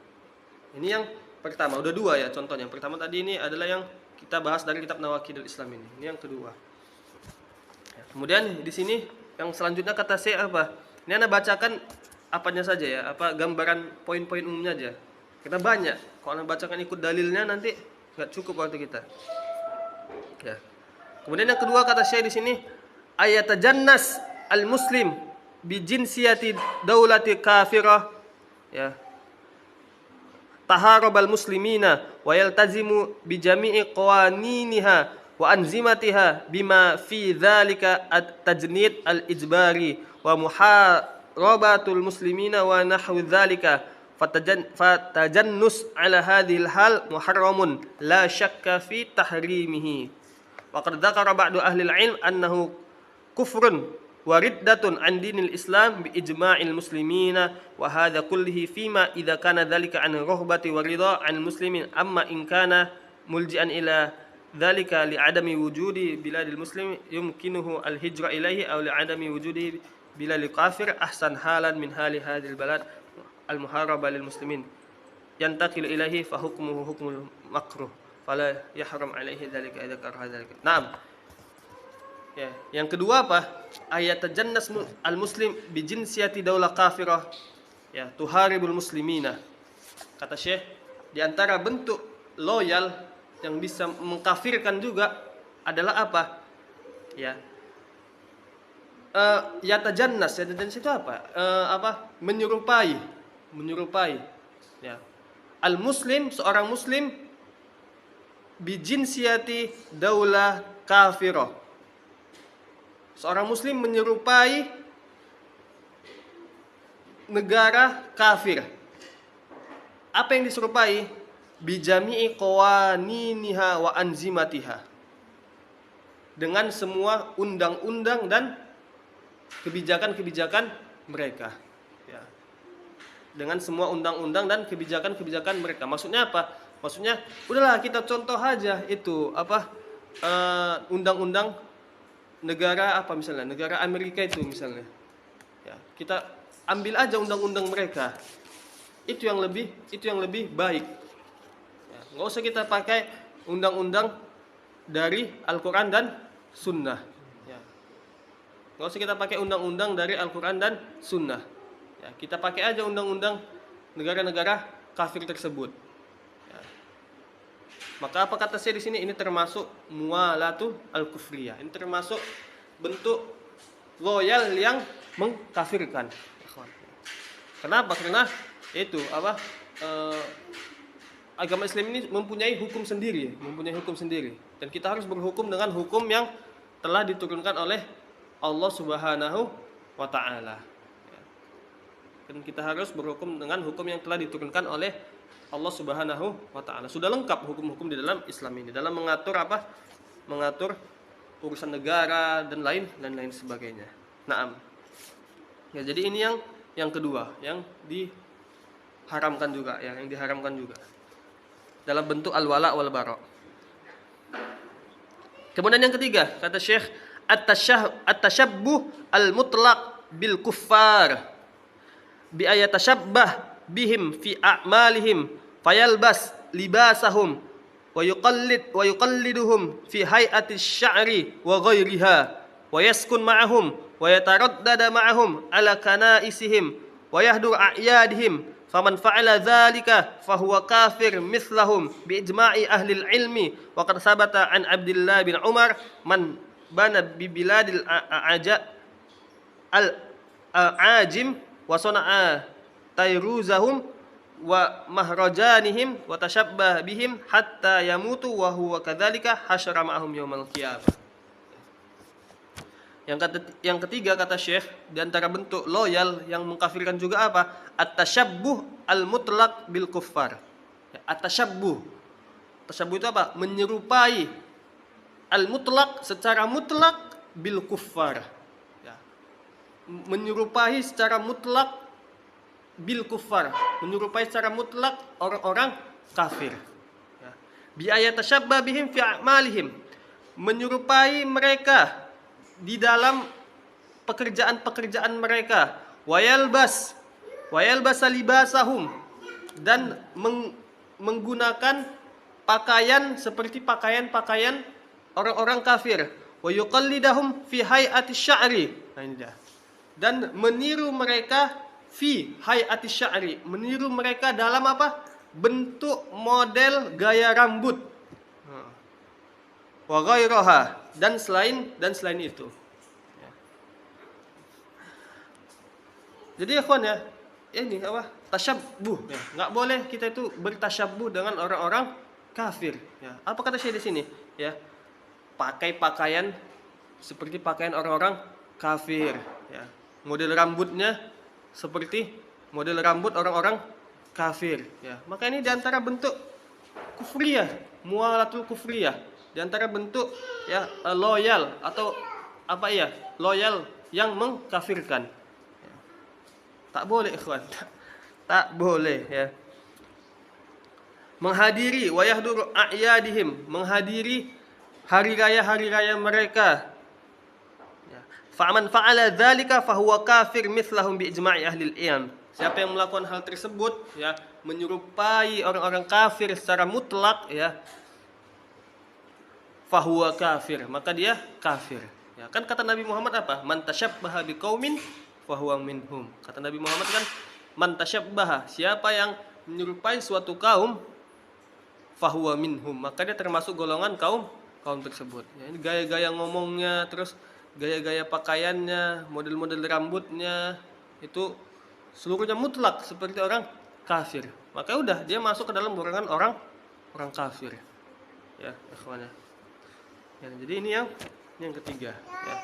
Ini yang pertama, udah dua ya contohnya. Yang pertama tadi ini adalah yang kita bahas dari kitab Nawaqidul Islam ini. Ini yang kedua. Ya. Kemudian di sini yang selanjutnya kata Syekh apa? Ini Anda bacakan apanya saja ya, gambaran poin-poin umumnya aja. Karena banyak. Kalau bacakan ikut dalilnya nanti nggak cukup waktu kita. Ya. Kemudian yang kedua kata Syekh di sini, ayatajannas al-muslim bi jinsiyati daulati kafirah, ya. Taharabal muslimina wa yaltazimu bi jami'i qawaniniha wa anzimatiha bima fi dzalika at-tajnid al-ijbari wa muharabatul muslimina wa nahwu dzalika fatajannus ala hadhil hal muharramun la syakka fi tahrimihi wa qad dzakara ba'du ahli al-'ilm annahu kufrun wa riddatun an dinil Islam bi ijma'il muslimina wa hadha kullihi fima idza kana dzalika an rahbati wa ridha an muslimin amma in kana mulji'an ila dzalika li adami wujudi biladil muslim yumkinuhu al hijra ilaihi aw li adami wujudi biladil kafir ahsan halan min hali hadhil balad al muharaba lil muslimin yantaqilu ilaihi fa hukmuhu hukmul makruh fala yahram alaihi dzalika idza karaha dzalika. Naam. Ya, yang kedua apa? Ayat tajannas al-muslim bi jinsiyati daulah kafirah. Ya, tuharibul muslimina. Kata Syekh, di antara bentuk loyal yang bisa mengkafirkan juga adalah apa? Ya. Yatajannas itu apa? Menyerupai. Ya. Al-muslim, seorang muslim bi jinsiyati daulah kafirah. Seorang muslim menyerupai negara kafir. Apa yang diserupai? Bijami'i qawaniniha wa anzimatiha. Dengan semua undang-undang dan kebijakan-kebijakan mereka. Ya. Dengan semua undang-undang dan kebijakan-kebijakan mereka. Maksudnya apa? Maksudnya, udahlah kita contoh aja itu undang-undang negara apa misalnya, negara Amerika itu misalnya. Ya, kita ambil aja undang-undang mereka. Itu yang lebih baik. Ya, nggak usah kita pakai undang-undang dari Al-Qur'an dan Sunnah. Ya. Nggak usah kita pakai undang-undang dari Al-Qur'an dan Sunnah. Ya, kita pakai aja undang-undang negara-negara kafir tersebut. Ya. Maka apa kata saya di sini? Ini termasuk mualatu al-kufriyah. Ini termasuk bentuk loyal yang mengkafirkan. Kenapa? Karena itu agama Islam ini mempunyai hukum sendiri, dan kita harus berhukum dengan hukum yang telah diturunkan oleh Allah Subhanahu wa taala. Dan kita harus berhukum dengan hukum yang telah diturunkan oleh Allah Subhanahu wa taala. Sudah lengkap hukum-hukum di dalam Islam ini dalam mengatur urusan negara dan lain sebagainya. Naam. Ya, jadi ini yang kedua, yang diharamkan juga, dalam bentuk al-wala wal bara. Kemudian yang ketiga, kata Syekh, at-tashabbuh al-mutlaq bil kuffar bi ayatashabbah bihim fi a'malihim fayalbas libasahum wa yuqalliduhum fi hay'ati sya'ri wa ghairiha wa yaskun ma'ahum wa yataraddada ma'ahum ala kanaisihim wa yahdur a'yadihim faman fa'ala dhalika fahuwa kafir mithlahum bi ijma'i ahli ilmi wa qad sabata an Abdullah bin Umar man bana bi biladil al-ajim wa sana'a tayruzahum wa mahrajanihim wa tashabbah bihim hatta yamutu wa huwa kadzalika hasyara ma'ahum yaumal qiyamah. Yang ketiga kata Syekh, di antara bentuk loyal yang mengkafirkan juga apa? At-tashabbuh al-mutlaq bil kuffar. At-tashabbuh. Tashabbuh itu apa? Menyerupai al-mutlaq secara mutlak bil kuffar. Ya. Menyerupai secara mutlak bil kuffar, menyerupai secara mutlak orang-orang kafir. Ya. Bi ayatashabbah bihim fi a'malihim, menyerupai mereka di dalam pekerjaan-pekerjaan mereka. Wayalbas libasahum, dan menggunakan pakaian seperti pakaian-pakaian orang-orang kafir. Wa yuqallidahum fi hay'ati sya'ri. Nah, ini dah. Dan meniru mereka fi hay'ati sya'ri, meniru mereka dalam apa? bentuk model gaya rambut. Wa ghairaha, dan selain itu. Ya. Jadi ikhwan ya, ini apa? Tasyabbuh ya. Enggak boleh kita itu bertasyabbuh dengan orang-orang kafir ya. Apa kata Syekh di sini? Ya. Pakai pakaian seperti pakaian orang-orang kafir ya. Model rambutnya seperti model rambut orang-orang kafir ya. Maka ini diantara bentuk kufriyah, mualatul kufriyah, diantara bentuk ya loyal atau apa ya, loyal yang mengkafirkan ya. Tak boleh ikhwan, tak boleh ya. Menghadiri wa yahduru a'yadihim, menghadiri hari raya mereka. Fa'man fa'ala dzalika fahuwa kafir mithlahum bi ijma'i ahli al-ilm. Siapa yang melakukan hal tersebut ya, menyerupai orang-orang kafir secara mutlak ya, fahuwa kafir, maka dia kafir. Ya, kan kata Nabi Muhammad apa? Man tasyabbaha biqaumin fahuwa minhum. Kata Nabi Muhammad kan, man tasyabbaha, siapa yang menyerupai suatu kaum, fahuwa minhum, maka dia termasuk golongan kaum tersebut. Ya, ini gaya-gaya ngomongnya, terus gaya-gaya pakaiannya, model-model rambutnya, itu seluruhnya mutlak seperti orang kafir. Maka udah dia masuk ke dalam golongan orang kafir. Ya, ikhwannya. Ya, jadi ini yang ketiga. Ya.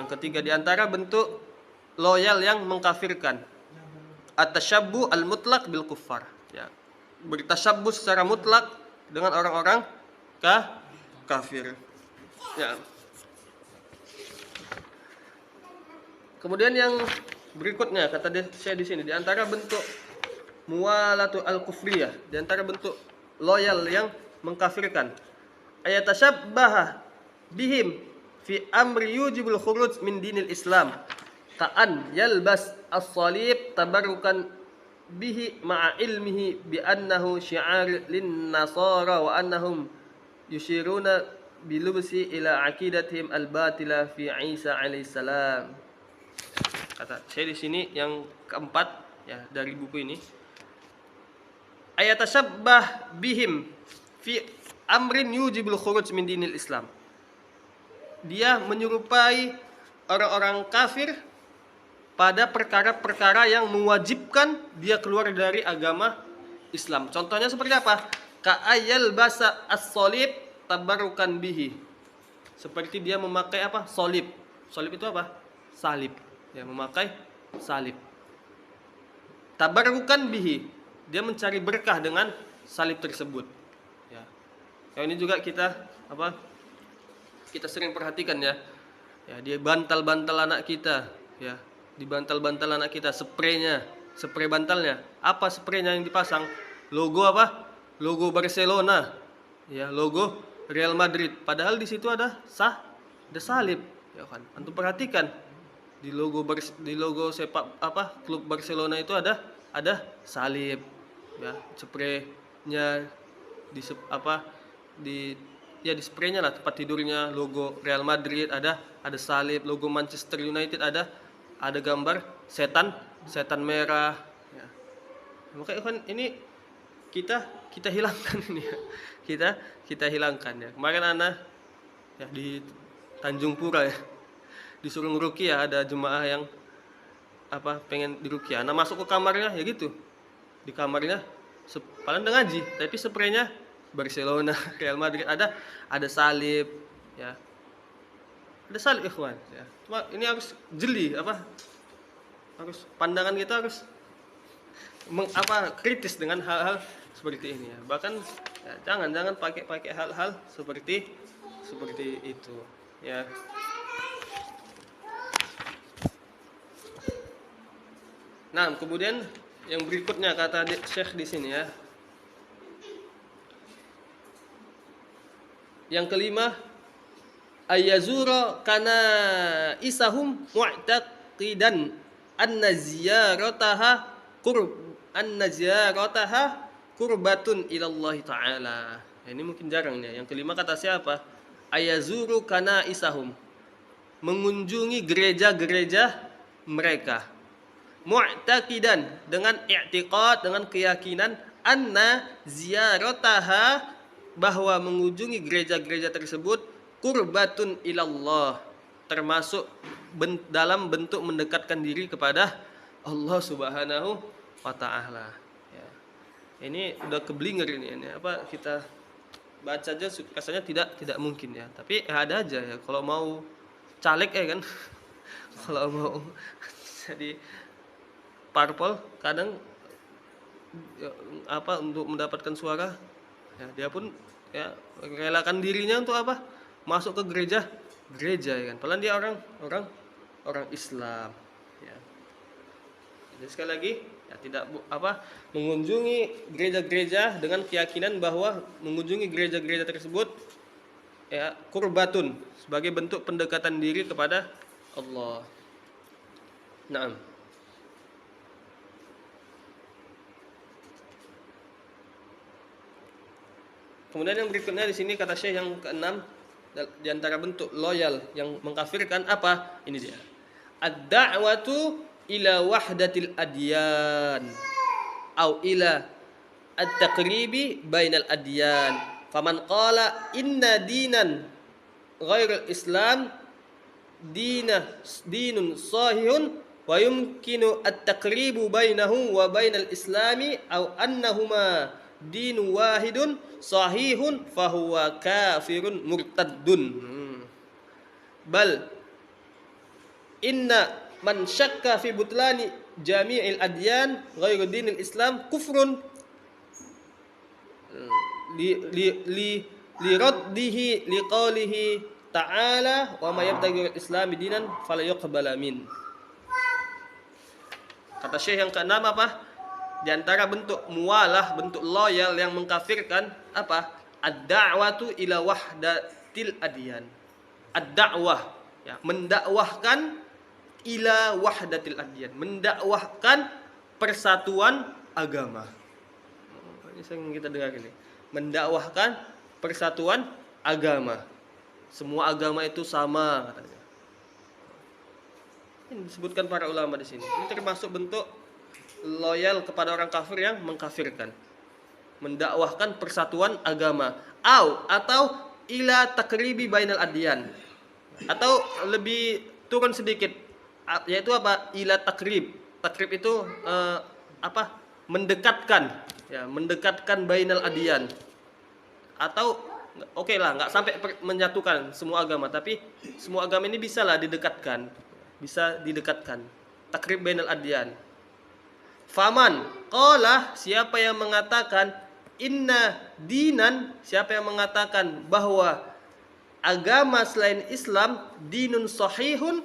Yang ketiga di antara bentuk loyal yang mengkafirkan, at-tasyabbu al-mutlaq bil kuffar. Ya. Bertasyabbuh secara mutlak dengan orang-orang kafir. Ya. Kemudian yang berikutnya kata saya di sini, di antara bentuk muwalatu al-kufriyah, di antara bentuk loyal yang mengkafirkan, ayatashabbaha bihim fi amri yujibul khuruj min dinil Islam, ka'an yalbas as-salib tabarrukan bihi ma'a ilmihi bi annahu syi'ar lin nasara wa annahum yushiruna bilubsi ila aqidatihim al-batila fi Isa alaihissalam. Kata saya di sini yang keempat ya dari buku ini, ayatashabbah bihim fi amrin yujibul khuruj min dinil Islam. Dia menyerupai orang-orang kafir pada perkara-perkara yang mewajibkan dia keluar dari agama Islam. Contohnya seperti apa? Ka'ayal basa as-salib tabarukan bihi. Seperti dia memakai apa? Salib. Salib itu apa? Salib. Ya, memakai salib. Tabarukan bihi. Dia mencari berkah dengan salib tersebut. Ya. Yang ini juga kita sering perhatikan ya. Ya, dia bantal-bantal anak kita, ya. Dibantal-bantal anak kita, spray bantalnya. Apa spraynya yang dipasang? Logo apa? Logo Barcelona. Ya, logo Real Madrid. Padahal di situ ada salib, ya kan? Antum perhatikan di logo sepak klub Barcelona itu ada salib. Ya, spraynya di spraynya lah, tempat tidurnya logo Real Madrid ada salib, logo Manchester United ada gambar setan merah ya. Makanya kan ini kita hilangkan ini ya. Kita hilangkan ya. Kemarin anak ya di Tanjung Pura ya, disuruh ngeruqyah, ada jemaah yang pengen diruqyah. Nah, masuk ke kamarnya ya gitu. Di kamarnya padahal udah ngaji, tapi spraynya Barcelona, Real Madrid, ada salib ya. Ada salib ikhwan ya. Cuma ini harus jeli harus pandangan kita harus kritis dengan hal-hal seperti ini ya. Bahkan ya, jangan pakai hal-hal seperti itu ya. Nah, kemudian yang berikutnya kata Syekh di sini ya. Yang kelima, ayazura kana isahum mu'taqidan anna ziyarataha qurbatun ilallah ta'ala. Ya, ini mungkin jarang ya. Yang kelima kata siapa? Ayazuru kana isahum, mengunjungi gereja-gereja mereka. Mu'taqidan, dengan i'tiqad, dengan keyakinan anna ziyarataha, bahwa mengunjungi gereja-gereja tersebut qurbatun ilallah, termasuk dalam bentuk mendekatkan diri kepada Allah Subhanahu wa taala. Ya. Ini udah keblinger ini apa kita baca aja rasanya tidak mungkin ya. Tapi ada aja ya kalau mau caleg ya kan. Kalau mau jadi parpol kadang ya, apa untuk mendapatkan suara ya, dia pun ya relakan dirinya untuk apa? Masuk ke gereja ya kan. Padahal dia orang Islam ya. Jadi sekali lagi ya, tidak mengunjungi gereja-gereja dengan keyakinan bahwa mengunjungi gereja-gereja tersebut ya kurbatun, sebagai bentuk pendekatan diri kepada Allah. Naam. Kemudian yang berikutnya di sini kata Syekh yang keenam, di antara bentuk loyal yang mengkafirkan apa? Ini dia. Ad-da'watu ila wahdatil adyan au ila at-taqribi bainal adyan. Faman qala inna dinan ghairul islam dinun sahihun wa yumkinu at-taqribu bainahu wa bainal islami au annahuma dinu wahidun sahihun fahuwa kafirun murtaddun. Bal inna man syakka fi butlani jami'il adyan ghairu dinil islam kufrun li raddihi li qawlihi ta'ala wa may yabtaghi al-islam dinan fala yuqbala min. Kata Syekh yang keenam apa? Di antara bentuk mualah, bentuk loyal yang mengkafirkan apa? Ad-da'watu ila wahdatil adyan. Ad-da'wah ya, mendakwahkan ila wahdatil adyan, mendakwahkan persatuan agama. Ini sering kita dengar ini. Mendakwahkan persatuan agama. Semua agama itu sama katanya. Ini disebutkan para ulama di sini. Ini termasuk bentuk loyal kepada orang kafir yang mengkafirkan. Mendakwahkan persatuan agama. Atau ila takribi bainal adyan. Atau lebih turun sedikit, yaitu apa? Ila takrib. Takrib itu mendekatkan, ya, mendekatkan bainal adyan. Atau oke lah, nggak sampai menyatukan semua agama, tapi semua agama ini bisa lah didekatkan, bisa didekatkan. Takrib bainal adyan. Faman qala, siapa yang mengatakan inna dinan, siapa yang mengatakan bahwa agama selain Islam dinun sahihun,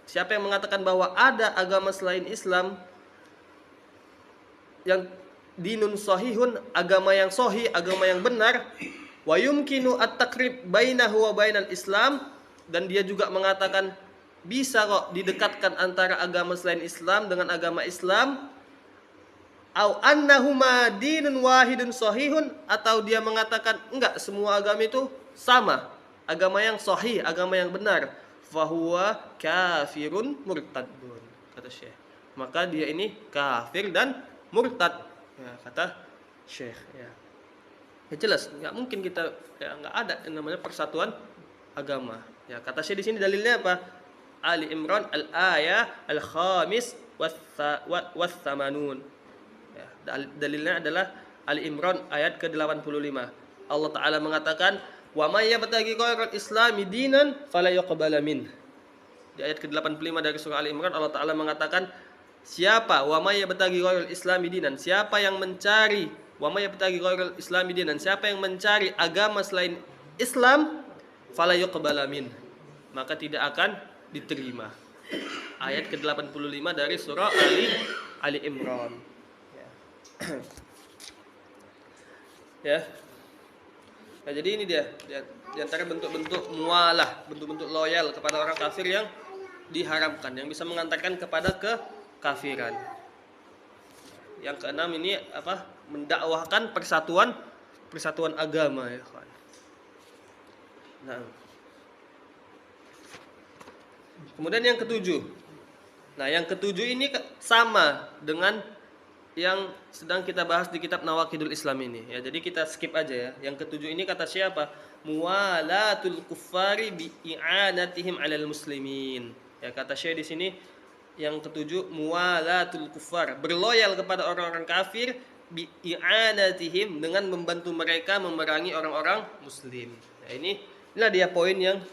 siapa yang mengatakan bahwa ada agama selain Islam yang dinun sahihun, agama yang sahih, agama yang benar, wa yumkinu at-taqrib bainahu wa bainal Islam, dan dia juga mengatakan bisa kok didekatkan antara agama selain Islam dengan agama Islam, au annahuma dinun wahidun sahihun, atau dia mengatakan enggak, semua agama itu sama, agama yang sahih, agama yang benar, fahuwa kafirun murtadun, kata Syekh. Maka dia ini kafir dan murtad, ya, kata Syekh. Ya jelas, nggak mungkin kita, ya, nggak ada yang namanya persatuan agama. Ya, kata Syekh di sini dalilnya apa? Ali Imran al-ayah al-khamis was-samanun. Ya, dalilnya adalah Ali Imran ayat ke-85. Allah Ta'ala mengatakan, wa may yabtaghi ghairal islami dinan fala yuqbala min. Di ayat ke-85 dari surah Ali Imran, Allah Ta'ala mengatakan, siapa wa may yabtaghi ghairal islami dinan, siapa yang mencari, wa may yabtaghi ghairal islami dinan, siapa yang mencari agama selain Islam, fala yuqbala min, maka tidak akan diterima. Ayat ke-85 dari surah Ali Imran. Ya. Nah, jadi ini dia di antara bentuk-bentuk mualah, bentuk-bentuk loyal kepada orang kafir yang diharamkan, yang bisa mengantarkan kepada kekafiran. Yang keenam ini apa? Mendakwahkan persatuan agama, ya kawan. Nah. Kemudian yang ketujuh. Nah, yang ketujuh ini sama dengan yang sedang kita bahas di kitab Nawaqidul Islam ini. Ya, jadi kita skip aja ya. Yang ketujuh ini kata siapa? Muwalatul kuffari bi i'anatihim 'alal muslimin. Ya, kata Syekh di sini yang ketujuh muwalatul kuffar, berloyal kepada orang-orang kafir bi i'anatihim, dengan membantu mereka memerangi orang-orang muslim. Ya, inilah dia poin yang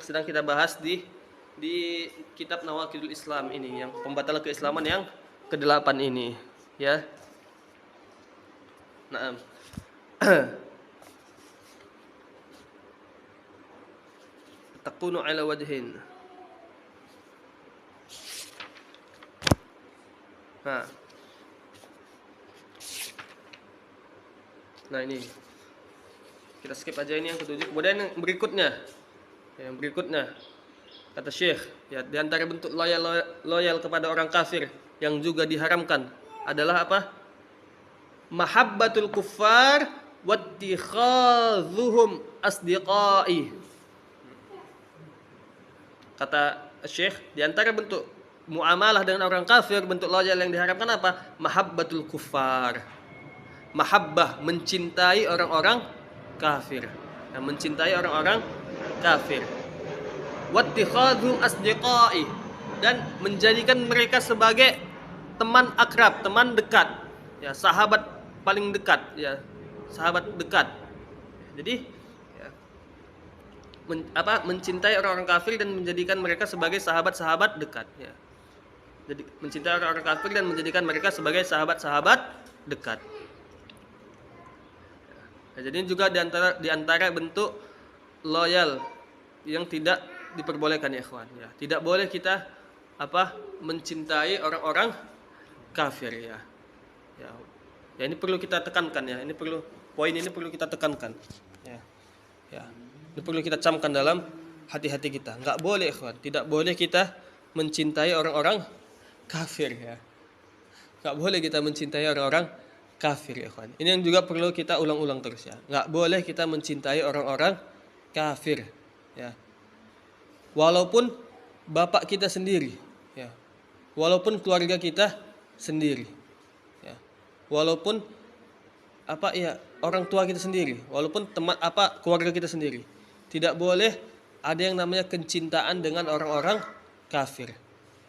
sedang kita bahas di kitab Nawaqidul Islam ini, yang pembatalan keislaman yang ke-8 ini. Ya. Naam. Takunu ala wajhin. Nah, ini kita skip aja ini yang ketujuh. Kemudian yang berikutnya. Yang berikutnya kata Syekh, ya, di antara bentuk loyal kepada orang kafir yang juga diharamkan adalah apa? Mahabbatul kuffar wattikhadhuhum asdiqai. Kata Syekh, di antara bentuk muamalah dengan orang kafir, bentuk loyal yang diharamkan apa? Mahabbatul kuffar. Mahabbah, mencintai orang-orang kafir. Ya, mencintai orang-orang kafir. Wattikhadhum asdiqai, dan menjadikan mereka sebagai teman akrab, teman dekat, ya, sahabat paling dekat, ya, sahabat dekat. Jadi ya, mencintai orang-orang kafir dan menjadikan mereka sebagai sahabat-sahabat dekat, ya. Jadi mencintai orang-orang kafir dan menjadikan mereka sebagai sahabat-sahabat dekat. Ya, jadi juga di antara bentuk loyal yang tidak diperbolehkan, ya ikhwan, ya. Tidak boleh kita mencintai orang-orang kafir, ya. Ya. Ya, ini perlu kita tekankan, ya. Poin ini perlu kita tekankan. Ya. Ya. Ini perlu kita camkan dalam hati-hati kita. Enggak boleh, ikhwan. Tidak boleh kita mencintai orang-orang kafir, ya. Enggak boleh kita mencintai orang-orang kafir, ya ikhwan. Ini yang juga perlu kita ulang-ulang terus, ya. Enggak boleh kita mencintai orang-orang kafir, ya. Walaupun bapak kita sendiri, ya. Walaupun keluarga kita sendiri, ya. Walaupun orang tua kita sendiri, walaupun keluarga kita sendiri. Tidak boleh ada yang namanya kecintaan dengan orang-orang kafir,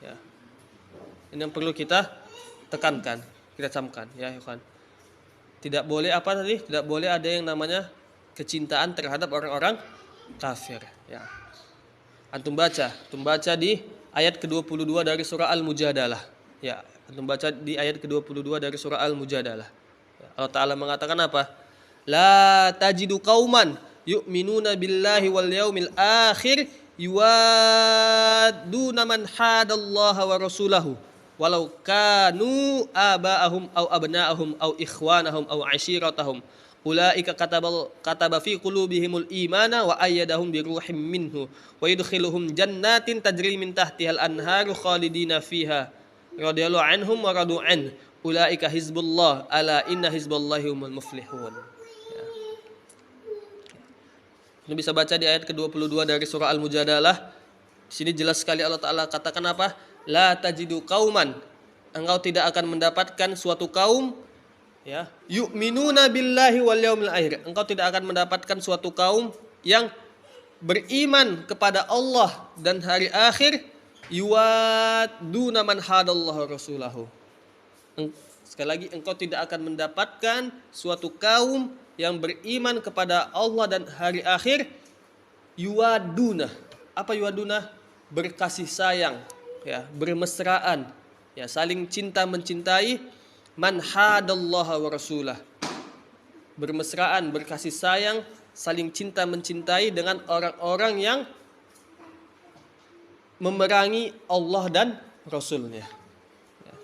ya. Ini yang perlu kita tekankan, kita camkan, ya ikhwan. Tidak boleh Tidak boleh ada yang namanya kecintaan terhadap orang-orang kafir, ya. Antum baca di ayat ke-22 dari surah Al-Mujadalah. Ya, antum baca di ayat ke-22 dari surah Al-Mujadalah. Ya, Allah Ta'ala mengatakan apa? La tajidu qauman yu'minuna billahi wal yaumil akhir yuwadduna man hadallaha wa rasulahu walau kanu aba'ahum aw abna'ahum aw ikhwanahum aw ashiratahum. Ulaika kataba fi qulubihimul imana wa ayyadahum bi ruhim minhu wa yudkhiluhum jannatin tajri min tahtihal anharu khalidina fiha radhiyallahu anhum wa radu an. Ulaika hizbullah ala inna hizballahi humul muflihun. Ya. Ini bisa baca di ayat ke-22 dari surah Al-Mujadalah. Di sini jelas sekali Allah Ta'ala katakan apa? La tajidu qauman, engkau tidak akan mendapatkan suatu kaum, ya, yu'minuna billahi wal yaumil akhir. Engkau tidak akan mendapatkan suatu kaum yang beriman kepada Allah dan hari akhir, yuwadduna man hadallahu rasulahu. Sekali lagi, engkau tidak akan mendapatkan suatu kaum yang beriman kepada Allah dan hari akhir, yuwadduna. Apa yuwadduna? Berkasih sayang, ya, bermesraan, ya, saling cinta mencintai, man hadallaha wa rasulah, bermesraan, berkasih sayang, saling cinta mencintai dengan orang-orang yang memerangi Allah dan Rasulnya. Ya.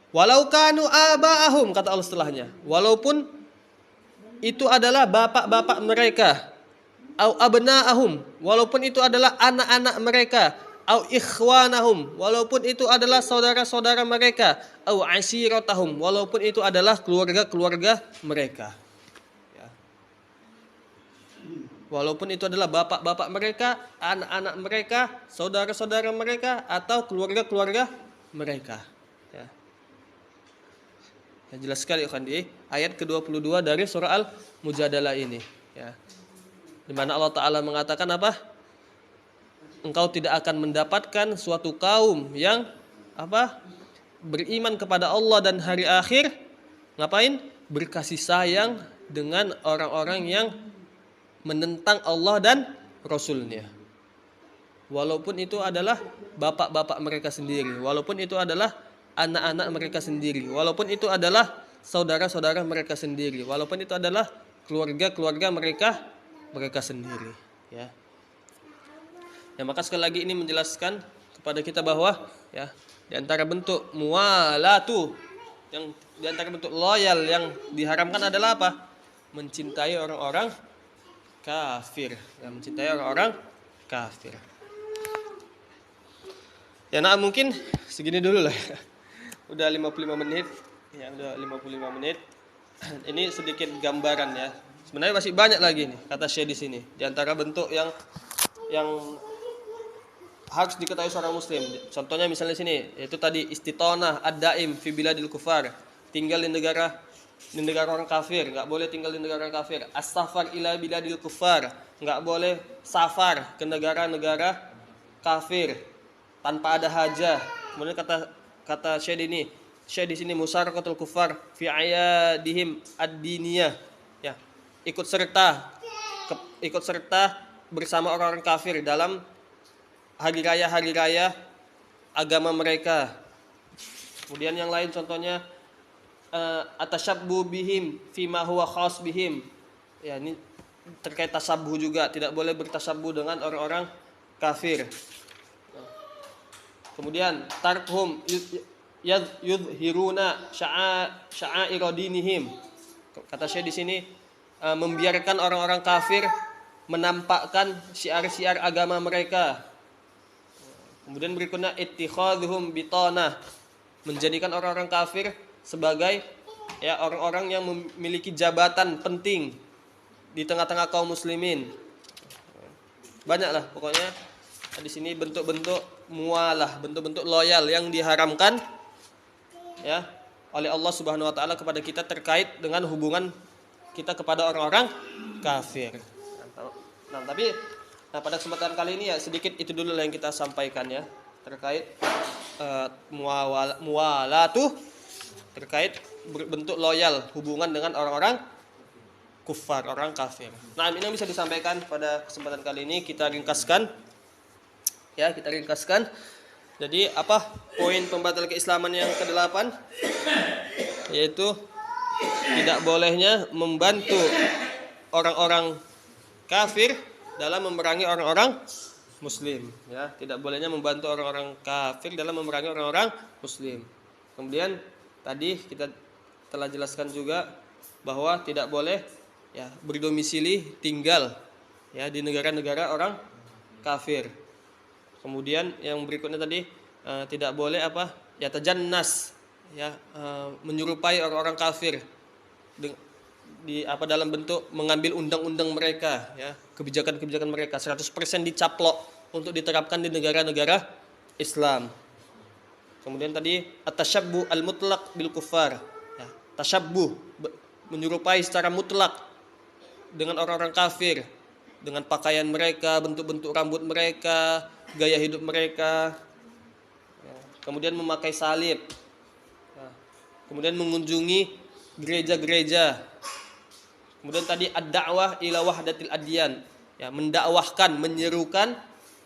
Walau kanu aba'ahum, kata Allah setelahnya, walaupun itu adalah bapak-bapak mereka, au abna'ahum, walaupun itu adalah anak-anak mereka, au ikhwanahum, walaupun itu adalah saudara-saudara mereka, au ashiratahum, walaupun itu adalah keluarga-keluarga mereka, ya. Walaupun itu adalah bapak-bapak mereka, anak-anak mereka, saudara-saudara mereka, atau keluarga-keluarga mereka, ya. Ya, jelas sekali kan di ayat ke-22 dari surah Al-Mujadalah ini, ya. Di mana Allah Ta'ala mengatakan apa? Engkau tidak akan mendapatkan suatu kaum yang apa? Beriman kepada Allah dan hari akhir, ngapain? Berkasih sayang dengan orang-orang yang menentang Allah dan Rasulnya. Walaupun itu adalah bapak-bapak mereka sendiri, walaupun itu adalah anak-anak mereka sendiri, walaupun itu adalah saudara-saudara mereka sendiri, walaupun itu adalah keluarga-keluarga mereka sendiri, ya. Ya, maka sekali lagi ini menjelaskan kepada kita bahwa ya di antara bentuk mualatu, yang di antara bentuk loyal yang diharamkan adalah apa? Mencintai orang-orang kafir, ya, mencintai orang-orang kafir. Ya, nah mungkin segini dulu lah. Udah 55 menit. Ya, udah 55 menit. Ini sedikit gambaran ya. Sebenarnya masih banyak lagi nih kata Syekh di sini. Di antara bentuk yang harus diketahui seorang muslim. Contohnya misalnya sini, yaitu tadi istitonah ad-daim fi biladil kufar. Tinggal di negara orang kafir, enggak boleh tinggal di negara orang kafir. As-safar ila biladil kufar, enggak boleh safar ke negara-negara kafir tanpa ada hajah. Kemudian kata Syekh di sini musarakatul kufar fi ayadihim ad-diniyah. Ya, ikut serta bersama orang-orang kafir dalam hari raya agama mereka. Kemudian yang lain contohnya atasyabbu bihim fima huwa khas bihim. Ya, ini terkait tasabbuh juga, tidak boleh bertasabbuh dengan orang-orang kafir. Kemudian tarkhum yudhiruna sya'air dinihim. Kata Syekh di sini membiarkan orang-orang kafir menampakkan syiar-syiar agama mereka. Kemudian berikutnya ittikhadhuhum bitanah, menjadikan orang-orang kafir sebagai ya orang-orang yang memiliki jabatan penting di tengah-tengah kaum muslimin. Banyaklah pokoknya di sini bentuk-bentuk mualah, bentuk-bentuk loyal yang diharamkan ya oleh Allah Subhanahu wa taala kepada kita terkait dengan hubungan kita kepada orang-orang kafir. Nah, pada kesempatan kali ini ya sedikit itu dulu yang kita sampaikan ya terkait mualatu, terkait bentuk loyal hubungan dengan orang-orang kufar, orang kafir. Nah, ini yang bisa disampaikan pada kesempatan kali ini. Kita ringkaskan. Jadi apa poin pembatal keislaman yang ke-8? Yaitu tidak bolehnya membantu orang-orang kafir dalam memerangi orang-orang muslim, ya. Tidak bolehnya membantu orang-orang kafir dalam memerangi orang-orang muslim. Kemudian tadi kita telah jelaskan juga bahwa tidak boleh ya berdomisili tinggal ya di negara-negara orang kafir. Kemudian yang berikutnya tadi tidak boleh ya tajannas ya menyerupai orang-orang kafir dalam bentuk mengambil undang-undang mereka ya, kebijakan-kebijakan mereka 100% dicaplok untuk diterapkan di negara-negara Islam. Kemudian tadi at-tasyabbu al-mutlaq bil kufar ya, tasyabbuh menyerupai secara mutlak dengan orang-orang kafir, dengan pakaian mereka, bentuk-bentuk rambut mereka, gaya hidup mereka, ya. Kemudian memakai salib, ya. Kemudian mengunjungi gereja-gereja. Kemudian tadi ad-da'wah ila wahdatil adyan, ya, mendakwahkan, menyerukan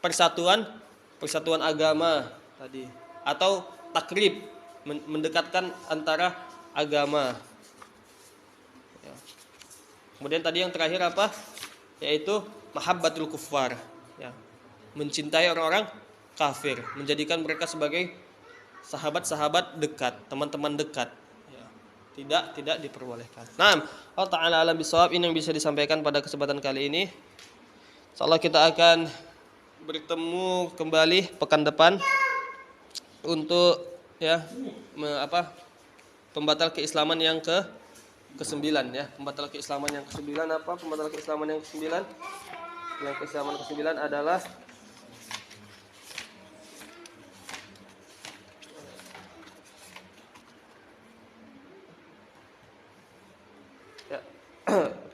persatuan agama tadi, atau takrib, mendekatkan antara agama. Ya. Kemudian tadi yang terakhir apa? Yaitu mahabbatul kuffar, ya. Mencintai orang-orang kafir, menjadikan mereka sebagai sahabat-sahabat dekat, teman-teman dekat. Ya. Tidak diperbolehkan. Nah, Allah Ta'ala alam bisawab, ini yang bisa disampaikan pada kesempatan kali ini. Insyaallah kita akan bertemu kembali pekan depan untuk ya pembatal keislaman yang ke-9 ya. Pembatal keislaman yang ke-9 apa? Pembatal keislaman yang ke-9. Yang keislaman ke-9 adalah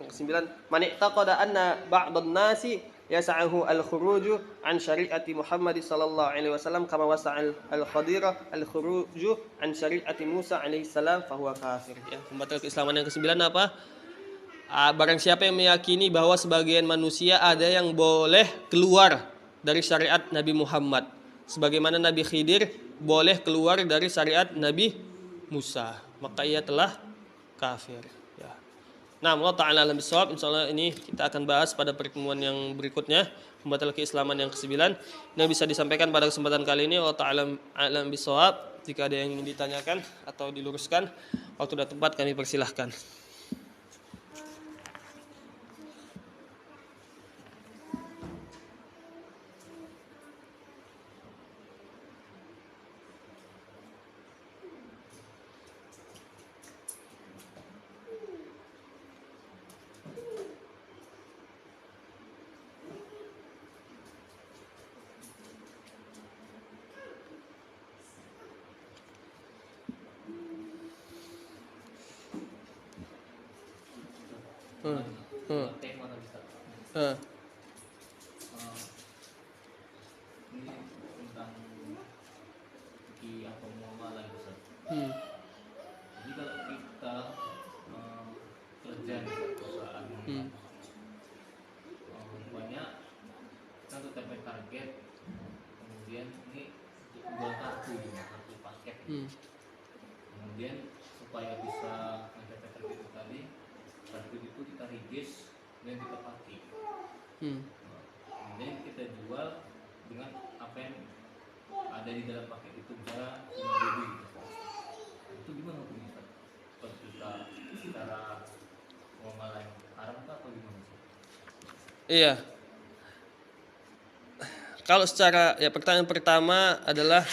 ke-9, man i'taqada anna ba'dhan nasi yas'ahu al-khuruju an syari'ati Muhammad sallallahu alaihi wasallam kama wasa'al al-khadira al-khuruju an syari'ati Musa alaihi salam fahuwa kafir. Ya, pembatal keislaman yang ke-9 apa? Barang siapa yang meyakini bahwa sebagian manusia ada yang boleh keluar dari syariat Nabi Muhammad, sebagaimana Nabi Khidir boleh keluar dari syariat Nabi Musa, maka ia telah kafir. Ya. Nah, Allah Ta'ala alam bisawab. Insyaallah ini kita akan bahas pada pertemuan yang berikutnya, pembatal keislaman yang ke-9. Ini bisa disampaikan pada kesempatan kali ini. Allah Ta'ala alam bisawab. Jika ada yang ingin ditanyakan atau diluruskan, waktu dan tempat kami persilahkan. Tema tadi Ustaz. Ini tentang atau muamalah Ustaz. Jadi kalau kita kerja di perusahaan banyak kita untuk capai target, kemudian ini jual kartu paket, kemudian supaya bisa mencapai target itu tadi, kartu itu kita rigis dan kita pakai, kemudian kita jual dengan apa yang ada di dalam paket itu bisa menjadi itu gimana hukumnya? Kalau kita secara muamalah haram atau gimana? Iya. Kalau secara, ya pertanyaan pertama adalah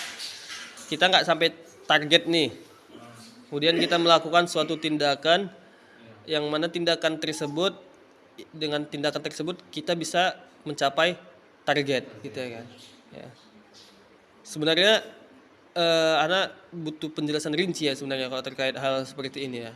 kita nggak sampai target nih, kemudian kita melakukan suatu tindakan yang mana tindakan tersebut, dengan tindakan tersebut kita bisa mencapai target, gitu ya kan? Ya. Sebenarnya anak butuh penjelasan rinci ya sebenarnya kalau terkait hal seperti ini ya.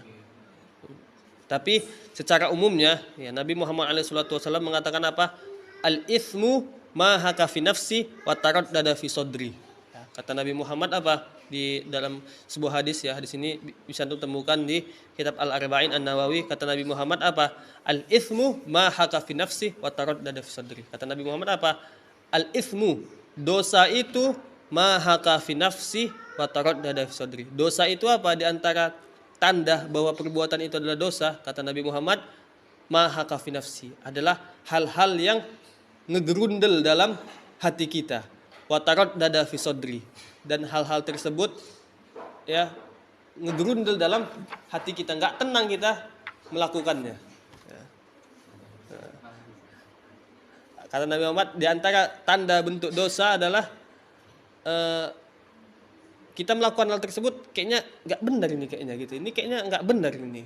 Tapi secara umumnya ya Nabi Muhammad SAW mengatakan apa? Al-ithmu ma haka fi nafsi wa taraddada fi sodri. Ya, kata Nabi Muhammad apa? Di dalam sebuah hadis ya, hadis ini bisa ditemukan di kitab Al-Arba'in An-Nawawi. Kata Nabi Muhammad apa? Al-ithmu ma haka fi nafsi wa taraddada fi sodri. Kata Nabi Muhammad apa? Al-ithmu, dosa itu ma haka fi nafsi wa taraddada fi sodri. Dosa itu apa? Di antara tanda bahwa perbuatan itu adalah dosa, kata Nabi Muhammad, ma haka fi nafsi, adalah hal-hal yang ngegerundel dalam hati kita, wa taraddada fi sodri, dan hal-hal tersebut ya ngegerundel dalam hati kita, nggak tenang kita melakukannya ya. Kata Nabi Muhammad, di antara tanda bentuk dosa adalah kita melakukan hal tersebut kayaknya nggak benar ini, kayaknya gitu, ini kayaknya nggak benar ini,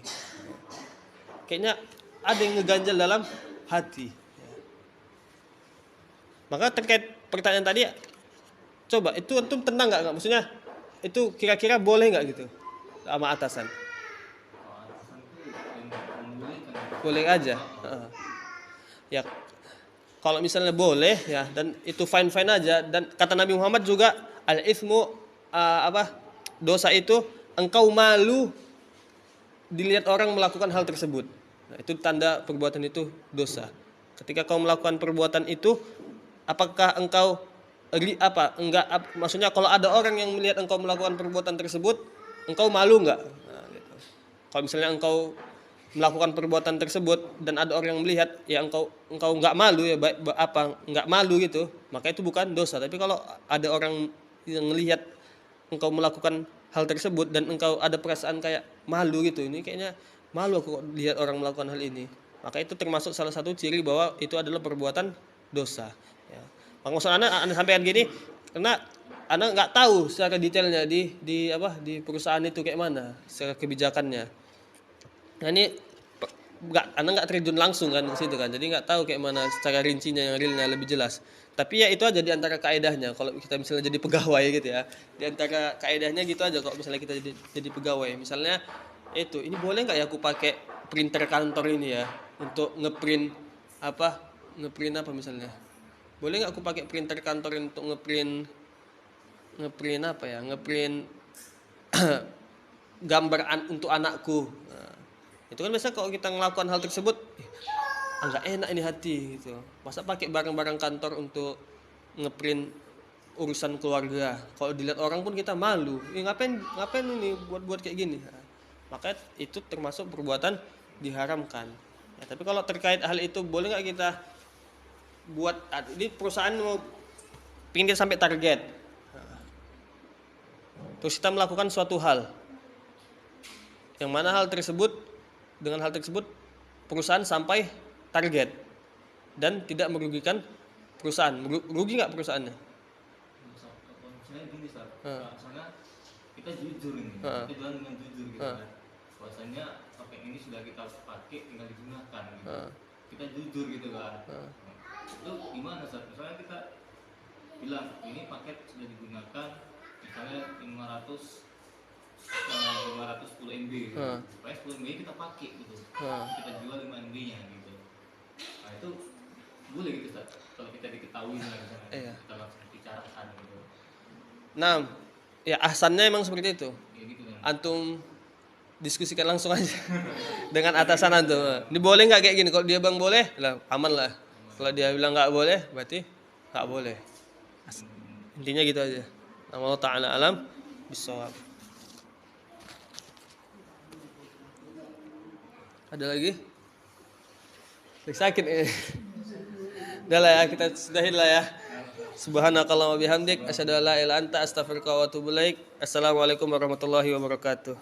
kayaknya ada yang ngeganjal dalam hati. Maka terkait pertanyaan tadi, coba itu antum tenang nggak? Maksudnya itu kira-kira boleh nggak gitu sama atasan? Boleh aja. Ya kalau misalnya boleh ya, dan itu fine aja, dan kata Nabi Muhammad juga al-ithmu dosa itu engkau malu dilihat orang melakukan hal tersebut. Nah, itu tanda perbuatan itu dosa. Ketika kau melakukan perbuatan itu, apakah engkau maksudnya kalau ada orang yang melihat engkau melakukan perbuatan tersebut, engkau malu enggak? Nah, gitu. Kalau misalnya engkau melakukan perbuatan tersebut dan ada orang yang melihat, ya engkau enggak malu ya, enggak malu gitu, maka itu bukan dosa. Tapi kalau ada orang yang melihat engkau melakukan hal tersebut dan engkau ada perasaan kayak malu gitu, ini kayaknya malu aku lihat orang melakukan hal ini, maka itu termasuk salah satu ciri bahwa itu adalah perbuatan dosa ya. Maka maksud anda sampaikan gini karena anda nggak tahu secara detailnya di perusahaan itu kayak mana secara kebijakannya. Nah ini anda nggak terjun langsung kan ke situ kan, jadi nggak tahu kayak mana secara rincinya yang realnya lebih jelas. Tapi ya itu aja di antara kaedahnya. Kalau kita misalnya jadi pegawai gitu ya, di antara kaedahnya gitu aja. Kalau misalnya kita jadi pegawai, misalnya ini boleh nggak ya aku pakai printer kantor ini ya? untuk ngeprint apa misalnya, boleh nggak aku pakai printer kantor untuk ngeprint gambar untuk anakku. Nah, itu kan biasa kalau kita melakukan hal tersebut, nggak enak ini hati gitu. Masa pakai barang-barang kantor untuk ngeprint urusan keluarga, kalau dilihat orang pun kita malu. Ngapain ini buat kayak gini. Nah, maka itu termasuk perbuatan diharamkan ya. Tapi kalau terkait hal itu, boleh nggak kita buat, ini perusahaan mau pingin sampai target, terus kita melakukan suatu hal yang mana dengan hal tersebut perusahaan sampai target dan tidak merugikan perusahaan. Rugi nggak perusahaannya? Misalnya gini, misalnya kita jujur ini, kita jalan dengan jujur gitu kan. Bahwasanya topeng ini sudah kita pakai, tinggal digunakan gitu. Kita jujur gitu kan. Itu gimana Ustaz? Misalnya kita bilang ini paket sudah digunakan, misalnya 510 MB gitu. Supaya 10 MB kita pakai gitu. Kita jual 5 MB nya gitu. Nah itu boleh gitu Ustaz, kalau kita diketahui misalnya kita langsung bicarakan gitu. Nah, ya ahsannya emang seperti itu. Ya gitu kan. Antum diskusikan langsung aja dengan atasan antum. Ini boleh nggak kayak gini? Kalau dia bang boleh, lah aman lah. Kalau dia bilang nggak boleh, berarti nggak boleh. Intinya gitu aja. Allah Ta'ala alam bisawab. Ada lagi? Sakit ini. Udah lah ya, kita sudahin lah ya. Subhanakallahumma bihamdik asyhadu an la ilaha illa anta astaghfiruka wa atubu ilaik. Assalamualaikum warahmatullahi wabarakatuh.